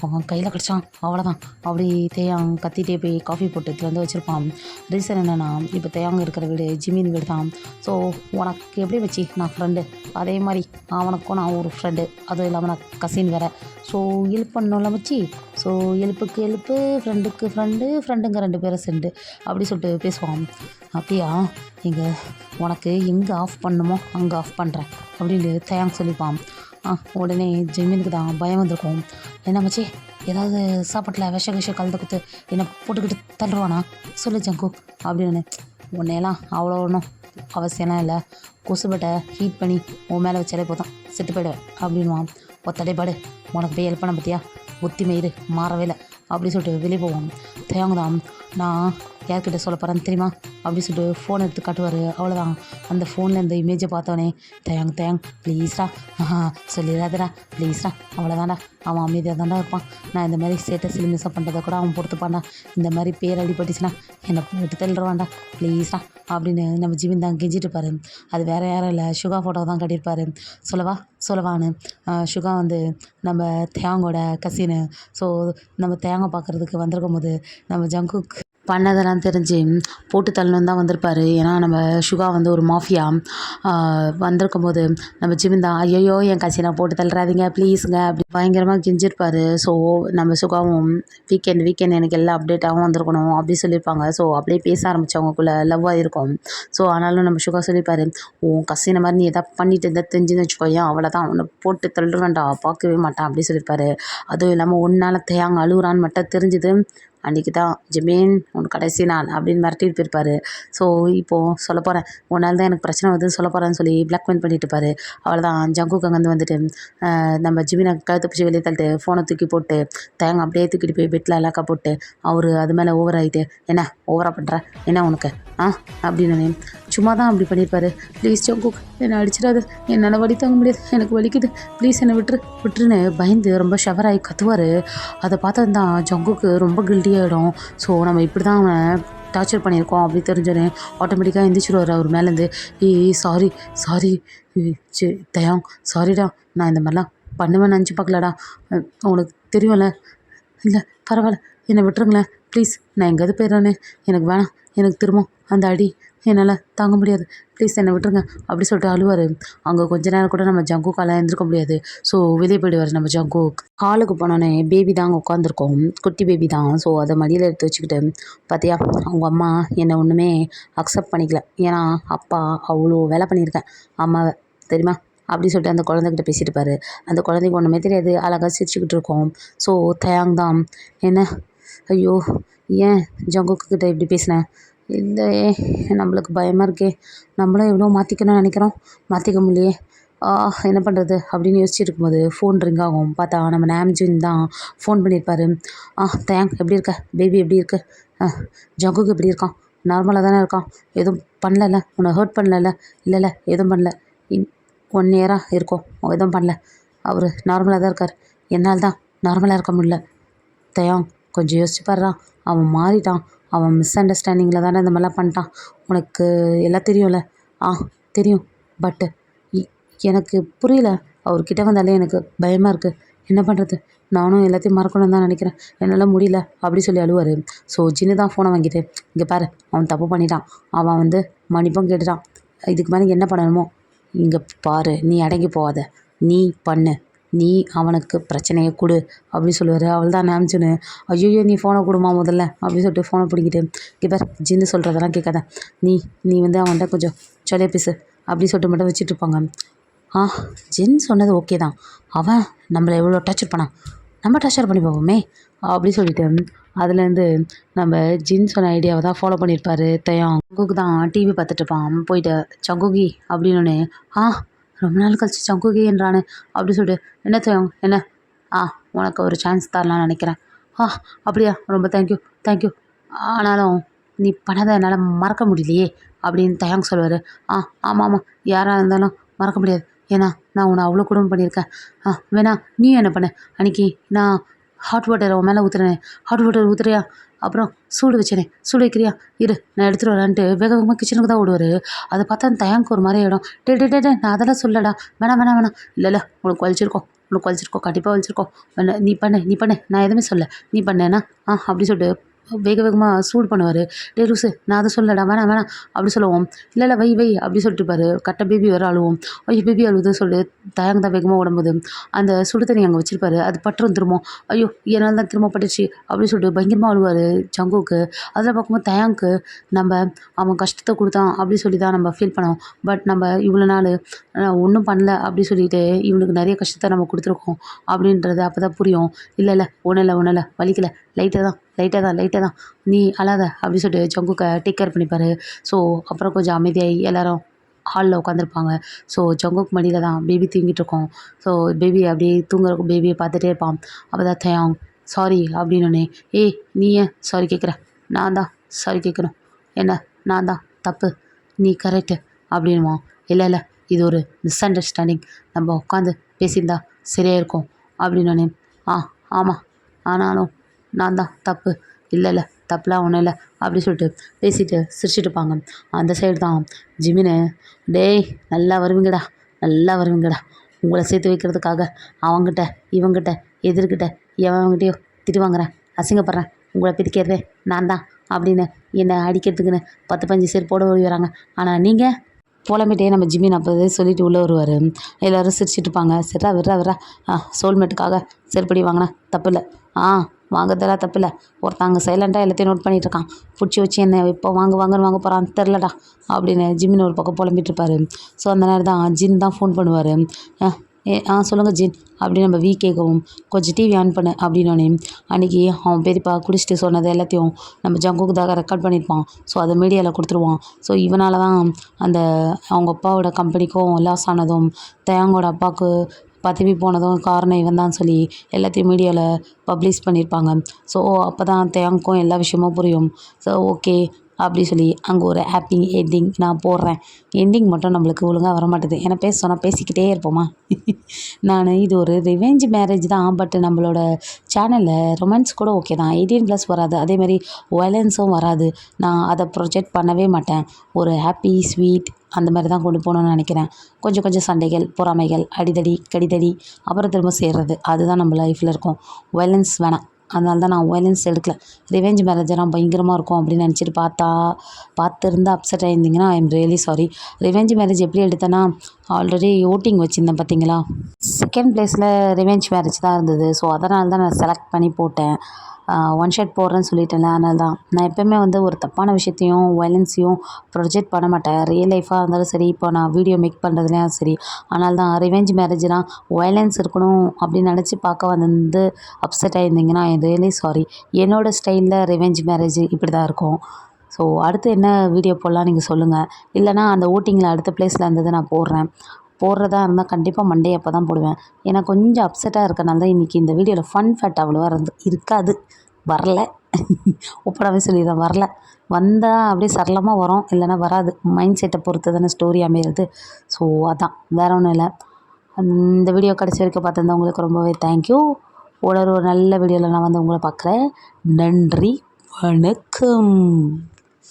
அவன் கையில் கிடச்சான் அவ்வளோதான். அப்படி தேயாங் கத்திகிட்டே போய் காஃபி போட்டு வந்து வச்சுருப்பான். ரீசன் என்னென்னா இப்போ தேயாங் இருக்கிற வீடு ஜிமின் வீடு தான். ஸோ உனக்கு எப்படி வச்சு நான் ஃப்ரெண்டு, அதே மாதிரி அவனுக்கும் நான் ஒரு ஃப்ரெண்டு, அதுவும் இல்லாமல் நான் கசின் வேறு. ஸோ ஹெல்ப் பண்ணோம்ல மச்சி. ஸோ ஹெல்ப்புக்கு ஹெல்ப்பு, ஃப்ரெண்டுக்கு ஃப்ரெண்டுங்க 2 பேரும் செண்டு அப்படி சொல்லிட்டு பேசுவான். அப்படியா உனக்கு எங்கே ஆஃப் பண்ணணுமோ அங்கே ஆஃப் பண்ணுறேன் அப்படின்னு தயாங் சொல்லிப்பான். உடனே ஜெமீனுக்கு தான் பயம் வந்திருக்கும். என்ன மச்சி ஏதாவது சாப்பாட்டில் விஷம் கலந்து கொடுத்து என்னை போட்டுக்கிட்டு தள்ளுவானா சொல்லு ஜங்கு அப்படின்னு. உன்னையெல்லாம் அவ்வளோ ஒன்றும் அவசியம்லாம் இல்லை, கொசுபட்டை ஹீட் பண்ணி உன் மேலே வச்சாலே போதும் செத்து போயிடுவேன் அப்படின்வான். ஒத்தடைப்பாடு உனக்கு போய் ஹெல்ப் பண்ண பார்த்தியா, புத்தி மயிறு மாறவே இல்லை அப்படி சொல்லிட்டு வெளியே போவான். தேவங்க தான் நான் யார்கிட்ட சொல்ல போகிறேன்னு தெரியுமா அப்படின்னு சொல்லிட்டு ஃபோன் எடுத்து காட்டுவார். அவ்வளோதான், அந்த ஃபோனில் இந்த இமேஜை பார்த்தோன்னே தயங் ப்ளீஸ்டா, சொல்லிடாதடா ப்ளீஸ்டா, அவ்வளோதான்டா, அவன் அமைதியாக தான்டா இருப்பான். நான் இந்த மாதிரி ஸ்டேட்டஸ் மிஸ்ஸப் பண்ணுறதை கூட அவன் பொறுத்துப்பான்டா. இந்த மாதிரி பேர் அடிபட்டுச்சுன்னா என்னை போட்டு தள்ளுவான்டா ப்ளீஸ்டா அப்படின்னு நம்ம ஜிவின் தான் கெஞ்சிட்டு இருப்பாரு. அது வேறு யாரும் இல்லை, சுகா ஃபோட்டோ தான் கட்டியிருப்பாரு. சொல்லவான்னு சுகா வந்து நம்ம தேங்கோட கசினு. ஸோ நம்ம தேங்கை பார்க்குறதுக்கு வந்திருக்கும் போது நம்ம ஜங்குக் பண்ணதெல்லாம் தெரிஞ்சு போட்டு தள்ளணும் தான் வந்திருப்பார். ஏன்னா நம்ம சுகா வந்து ஒரு மாஃபியா. வந்திருக்கும் போது நம்ம ஜிவின் தான் ஐயோ என் கசினை போட்டு தள்ளுறாதீங்க ப்ளீஸுங்க அப்படி பயங்கரமாக கெஞ்சிருப்பார். ஸோ நம்ம சுகாவும் வீக்கெண்ட் எனக்கு எல்லா அப்டேட்டாகவும் வந்திருக்கணும் அப்படி சொல்லியிருப்பாங்க. ஸோ அப்படியே பேச ஆரம்பித்தவங்களுக்குள்ள லவ்வாக இருக்கும். ஸோ ஆனாலும் நம்ம சுகா சொல்லியிருப்பார், உன் கசினை மாதிரி நீ எதாவது பண்ணிட்டு இருந்தால் தெரிஞ்சுன்னு வச்சுக்கோயேன், அவ்வளோதான் உன்னை போட்டு தள்ளுவேன்டா, பார்க்கவே மாட்டான் அப்படி சொல்லியிருப்பாரு. அதுவும் இல்லாமல் ஒன்றால் தேங்க அழுகுறான்னு மட்டும் தெரிஞ்சுது அன்றைக்கி தான் ஜிமீன் உன் கடைசி நாள் அப்படின்னு மிரட்டிட்டு போயிருப்பார். ஸோ இப்போது சொல்ல போகிறேன், உன்னால் தான் எனக்கு பிரச்சனை வருதுன்னு சொல்ல போகிறேன்னு சொல்லி பிளாக்மெயில் பண்ணிட்டு இருப்பார். அவ்வளோதான், ஜங்குக்கு அங்கேருந்து வந்துட்டு நம்ம ஜிமினை கழுத்து பிடிச்சி வெளியே தள்ளிட்டு ஃபோனை தூக்கி போட்டு தேங்க அப்படியே தூக்கிட்டு போய் பெட்டில் அலாக்கா போட்டு அவர் அது மேலே ஓவர் ஆகிட்டு என்ன ஓவராக பண்ணுற என்ன உனக்கு அப்படின்னு சும்மா தான் அப்படி பண்ணியிருப்பாரு. ப்ளீஸ் ஜங்குக் என்னை அடிச்சிடாது, என்னால் வலி தாங்க முடியாது, எனக்கு வலிக்குது, ப்ளீஸ் என்னை விட்டுருன்னு பயந்து ரொம்ப ஷவராகி கத்துவார். அதை பார்த்தா தான் ஜங்குக்கு ரொம்ப கில்ட்டி ஆகிடும். ஸோ நம்ம இப்படி தான் அவனை டார்ச்சர் பண்ணியிருக்கோம் அப்படி தெரிஞ்சோன்னே ஆட்டோமேட்டிக்காக எந்திரிச்சிடுவார் அவர் மேலேருந்து. சாரி தயாங், சாரிடா, நான் இந்த மாதிரிலாம் பண்ணுவேன்னு நினச்சி பார்க்கலடா, உனக்கு தெரியும்ல, இல்லை பரவாயில்ல என்னை விட்டுருங்களேன் ப்ளீஸ், நான் எங்கேயாவது போயிடுறேன்னு, எனக்கு வேணாம், எனக்கு திரும்ப அந்த அடி என்னால் தாங்க முடியாது, ப்ளீஸ் என்னை விட்டுருங்க அப்படி சொல்லிட்டு அழுவார். அங்கே கொஞ்ச நேரம் கூட நம்ம ஜங்குக்காலாம் எழுந்திருக்க முடியாது. ஸோ வெளியே போயிடுவார் நம்ம ஜங்குக். ஹாலுக்கு போனோன்னே பேபி தான் அங்கே உட்காந்துருக்கோம், குட்டி பேபி தான். ஸோ அதை மடியில் எடுத்து வச்சுக்கிட்டு, பார்த்தியா அவங்க அம்மா என்னை ஒன்றுமே அக்செப்ட் பண்ணிக்கல, ஏன்னா அப்பா அவ்வளோ வேலை பண்ணியிருக்கேன் அம்மாவை தெரியுமா அப்படி சொல்லிட்டு அந்த குழந்தைகிட்ட பேசிட்டு இருப்பாரு. அந்த குழந்தைக்கு ஒன்றுமே தெரியாது, அழகாக சிரிச்சுக்கிட்டு இருக்கோம். ஸோ தயாங் தான் என்ன ஐயோ ஏன் ஜங்குக்கிட்ட இப்படி பேசினேன், இல்லையே நம்மளுக்கு பயமாக இருக்கே, நம்மளும் எவ்வளோ மாற்றிக்கணும்னு நினைக்கிறோம், மாற்றிக்க முடியலையே, என்ன பண்ணுறது அப்படின்னு யோசிச்சுட்டு இருக்கும்போது ஃபோன் ரிங் ஆகும். பார்த்தா நம்ம நாம்ஜின் தான் ஃபோன் பண்ணியிருப்பாரு. தயாங் எப்படி இருக்க, பேபி எப்படி இருக்கு, ஜங்குக்கு எப்படி இருக்கான், நார்மலாக தானே இருக்கான், எதுவும் பண்ணல, உன்னை ஹர்ட் பண்ணல, இல்லை எதுவும் பண்ணல, 1 இயராக இருக்கும் எதுவும் பண்ணல, அவர் நார்மலாக தான் இருக்கார், என்னால் தான் நார்மலாக இருக்க முடியல. தயாங் கொஞ்சம் யோசிச்சு பாடுறான், அவன் மாறிட்டான், அவன் மிஸ் அண்டர்ஸ்டாண்டிங்கில் தானே இந்த மாதிரிலாம் பண்ணிட்டான், உனக்கு எல்லாம் தெரியும்ல, தெரியும், பட்டு எனக்கு புரியல, அவர்கிட்ட வந்தாலே எனக்கு பயமாக இருக்குது, என்ன பண்ணுறது, நானும் எல்லாத்தையும் மறக்கணும்னு தான் நினைக்கிறேன், என்னால் முடியல அப்படி சொல்லி அழுவார். ஸோ ஜின்னு தான் ஃபோனை வாங்கிட்டு, இங்கே பாரு அவன் தப்பு பண்ணிட்டான், அவன் வந்து மன்னிப்பும் கேட்டுட்டான், இதுக்கு மேலே என்ன பண்ணணுமோ இங்கே பாரு, நீ அடங்கி போகாத, நீ பண்ணு, நீ அவனுக்கு பிரச்சனையை கொடு அப்படி சொல்லுவார். அவள் தான் நினச்சுன்னு ஐயோ நீ ஃபோனை கொடுமா முதல்ல அப்படி சொல்லிட்டு ஃபோனை பிடிக்கிட்டு, இங்கே பார் ஜின்னு சொல்கிறதெல்லாம் கேட்காத, நீ வந்து அவன்கிட்ட கொஞ்சம் ஜாலியாக பேசு அப்படி சொல்லிட்டு மட்டும் வச்சுட்ருப்பாங்க. ஜின் சொன்னது ஓகே தான், அவன் நம்மளை எவ்வளோ டார்ச்சர் பண்ணான், நம்ம டார்ச்சர் பண்ணி பார்ப்போமே அப்படி சொல்லிட்டு அதுலேருந்து நம்ம ஜின் சொன்ன ஐடியாவை தான் ஃபாலோ பண்ணியிருப்பார் தயாங். சங்குக்கு தான் டிவி பார்த்துட்ருப்பான். போயிட்டு சங்குகி அப்படின்னு ரொம்ப நாள் கழிச்சு சங்குகி என்றானு அப்படி சொல்லிட்டு, என்ன தயாங் என்ன, உனக்கு ஒரு சான்ஸ் தரலான்னு நினைக்கிறேன், அப்படியா ரொம்ப தேங்க்யூ, ஆனாலும் நீ பண்ணதை என்னால் மறக்க முடியலையே அப்படின்னு தயாங் சொல்லுவார். ஆமாம் யாராக இருந்தாலும் மறக்க முடியாது, ஏன்னா நான் உன்னை அவ்வளோ குடும்பம் பண்ணியிருக்கேன், வேணா நீ என்ன பண்ண, அன்றைக்கி நான் ஹாட் வாட்டர் உன் மேலே ஊற்றுறேன், ஹாட் வாட்டர் ஊற்றுறியா, அப்புறம் சூடு வச்சேனே, சூடு வைக்கிறியா, இரு நான் எடுத்துகிட்டு வரேன்ட்டு வேகமாக கிச்சனுக்கு தான் ஓடுவார். அதை பார்த்தா அந்த தயாங்க்கு ஒரு மாதிரி ஆகிடும். டே நான் அதெல்லாம் சொல்லடா, வேணாம் இல்லை உனக்கு வலிச்சிருக்கோம் கண்டிப்பாக வலிச்சிருக்கோம், நீ பண்ணு நான் எதுவுமே சொல்ல, நீ பண்ணேன்னா அப்படி சொல்லிட்டு வேகமாக சூடு பண்ணுவார். டே லூசு நான் அதை சொல்லடா, வேணாம் அப்படி சொல்லுவோம். இல்லை வை அப்படி சொல்லிட்டு இருப்பாரு. கரெக்டாக பேபி வர அழுவோம். ஐயோ பேபி அழுவுது சொல்லிட்டு தயாங்க தான் வேகமாக உடம்புது அந்த சுடு தண்ணி அங்கே வச்சுருப்பாரு. அது பட்டுரும் திரும்ப, ஐயோ என்னால் தான் திரும்ப பட்டுச்சு அப்படி சொல்லிட்டு பயங்கரமாக அழுவார் ஜங்குக்கு. அதில் பார்க்கும்போது தயாங்க்கு நம்ம அவன் கஷ்டத்தை கொடுத்தான் அப்படி சொல்லி தான் நம்ம ஃபீல் பண்ணோம். பட் நம்ம இவ்வளோ நாள் ஒன்றும் பண்ணல அப்படி சொல்லிட்டு இவனுக்கு நிறைய கஷ்டத்தை நம்ம கொடுத்துருக்கோம் அப்படின்றது அப்போ தான் புரியும். இல்லை ஒன்றும் இல்லை வலிக்கலை, லைட்டாக தான் நீ அழாத அப்படி சொல்லிட்டு ஜங்குக்கை டேக் கேர் பண்ணிப்பார். ஸோ அப்புறம் கொஞ்சம் அமைதியாகி எல்லோரும் ஹாலில் உட்காந்துருப்பாங்க. ஸோ ஜங்குக் மடியில் தான் பேபி தூங்கிட்டு இருக்கோம். ஸோ பேபி அப்படியே தூங்குறக்கும் பேபியை பார்த்துட்டே இருப்பான். அப்போ தான் தயாங் சாரி அப்படின்னு, நீ ஏன் சாரி கேட்குற, நான் தான் சாரி கேட்கணும். என்ன நான் தான் தப்பு, நீ கரெக்டு அப்படின்வான். இல்லை இல்லை, இது ஒரு மிஸ் அண்டர்ஸ்டாண்டிங், நம்ம உட்காந்து பேசியிருந்தா சரியாக இருக்கும் அப்படின்னோடனே, ஆமாம், ஆனாலும் நான் தான் தப்பு, இல்லை இல்லை தப்புலாம் ஒன்றும் இல்லை அப்படி சொல்லிட்டு பேசிட்டு சிரிச்சிட்டு இருப்பாங்க. அந்த சைடு தான் ஜிமினு, டேய் நல்லா வருவீங்கடா, நல்லா வருவீங்கடா, உங்களை சேர்த்து வைக்கிறதுக்காக அவங்கிட்ட இவங்கிட்ட எதிர்கிட்ட எவன்கிட்டயோ திட்டு வாங்குறேன், அசிங்கப்படுறேன், உங்களை பிரிக்கிறதே நான் தான் அப்படின்னு என்னை அடிக்கிறதுக்குன்னு 10-15 பேர் போட வராங்க. ஆனால் நீங்கள் புலம்பிட்டே நம்ம ஜிமின் அப்போ சொல்லிட்டு உள்ளே வருவார். எல்லோரும் சிரிச்சிட்டு இருப்பாங்க. சரிடா விட்றா சோல்மேட்டுக்காக செருப்படி வாங்கினா தப்பு இல்லை, வாங்குறதெல்லாம் தப்பு இல்லை, ஒருத்தங்க சைலண்ட்டாக எல்லாத்தையும் நோட் பண்ணிகிட்டு இருக்கான், பிடிச்சி வச்சு என்ன இப்போ வாங்குன்னு வாங்க போகிறான் தெரிலடா அப்படின்னு ஜிமின் ஒரு பக்கம் புலம்பிட்டு இருப்பார். ஸோ அந்த நேரம் தான் ஜின் தான் ஃபோன் பண்ணுவார். சொல்லுங்கள் ஜின் அப்படின்னு நம்ம கேட்கவும், கொஞ்சம் டிவி ஆன் பண்ணு அப்படின்னோடனே அன்றைக்கி அவன் பெரியப்பா குடிச்சிட்டு சொன்னது எல்லாத்தையும் நம்ம ஜங்குக்கு தான் ரெக்கார்ட் பண்ணியிருப்பான். ஸோ அதை மீடியாவில் கொடுத்துருவான். ஸோ இவனால தான் அந்த அவங்க அப்பாவோட கம்பெனிக்கும் லாஸ் ஆனதும் தயாங்கோட அப்பாவுக்கு பதவி போனதும் காரணம் இவன் தான் சொல்லி எல்லாத்தையும் மீடியாவில் பப்ளிஷ் பண்ணியிருப்பாங்க. ஸோ அப்போ தான் தயாங்க்கும் எல்லா விஷயமும் புரியும். ஸோ ஓகே அப்படி சொல்லி அங்கே ஒரு ஹாப்பி எண்டிங் நான் போடுறேன். எண்டிங் மட்டும் நம்மளுக்கு ஒழுங்காக வரமாட்டேது. ஏன்னா பேச சொன்னால் பேசிக்கிட்டே இருப்போமா. இது ஒரு ரிவெஞ்ச் மேரேஜ் தான். பட் நம்மளோட சேனலில் ரொமான்ஸ் கூட ஓகே தான், 18+ வராது, அதேமாதிரி வயலன்ஸும் வராது. நான் அதை ப்ரொஜெக்ட் பண்ணவே மாட்டேன். ஒரு ஹாப்பி ஸ்வீட் அந்த மாதிரி தான் கொண்டு போகணுன்னு நினைக்கிறேன். கொஞ்சம் சண்டைகள், பொறாமைகள், அடிதடி கடிதடி, அப்புறம் திரும்ப சேர்றது, அதுதான் நம்ம லைஃப்பில் இருக்கும். வயலன்ஸ் வேணாம். அதனால தான் நான் வயலன்ஸ் எடுக்கல. ரிவெஞ்ச் மேரேஜெல்லாம் பயங்கரமாக இருக்கும் அப்படின்னு நினச்சிட்டு பார்த்துருந்து அப்செட் ஆகியிருந்தீங்கன்னா I'm really sorry. Revenge marriage எப்படி எடுத்தேன்னா, ஆல்ரெடி ஓட்டிங் வச்சுருந்தேன் பார்த்தீங்களா, செகண்ட் ப்ளேஸில் ரிவெஞ்ச் மேரேஜ் தான் இருந்தது. ஸோ அதனால தான் நான் செலக்ட் பண்ணி போட்டேன். ஒன் ஷாட் போடுறேன்னு சொல்லிட்டேன்ல, அதனால தான். நான் எப்போயுமே ஒரு தப்பான விஷயத்தையும் வயலன்ஸையும் ப்ரொஜெக்ட் பண்ண மாட்டேன். ரியல் லைஃபாக இருந்தாலும் சரி, இப்போ நான் வீடியோ மேக் பண்ணுறதுலையும் சரி. அதனால தான் ரிவெஞ்ச் மேரேஜ்னால் வயலன்ஸ் இருக்கணும் அப்படின்னு நினச்சி பார்க்க அப்செட் ஆகியிருந்தீங்கன்னா ஐ ரியலி சாரி. என்னோடய ஸ்டைலில் ரிவெஞ்ச் மேரேஜ் இப்படி தான் இருக்கும். ஸோ அடுத்து என்ன வீடியோ போடலாம் நீங்கள் சொல்லுங்கள். இல்லைனா அந்த ஓட்டிங்கில் அடுத்த ப்ளேஸில் இருந்தது நான் போடுறதா இருந்தால் கண்டிப்பாக மண்டே அப்போ தான் போடுவேன். ஏன்னா கொஞ்சம் அப்செட்டாக இருக்கனால தான் இன்றைக்கி இந்த வீடியோவில் ஃபன் ஃபேட் அவ்வளோவா இருக்காது, வரல. ஒப்படாவே சொல்லிடுறேன், வரல. வந்தால் அப்படியே சரளமாக வரும், இல்லைனா வராது. மைண்ட் செட்டை பொறுத்து தானே ஸ்டோரி அமையிறது. ஸோ அதான், வேறு ஒன்றும் இல்லை. இந்த வீடியோ கடைசி வரைக்கும் பார்த்துருந்தா உங்களுக்கு ரொம்பவே தேங்க்யூ. ஒரு நல்ல வீடியோவில் நான் உங்களை பார்க்குறேன். நன்றி, வணக்கம்.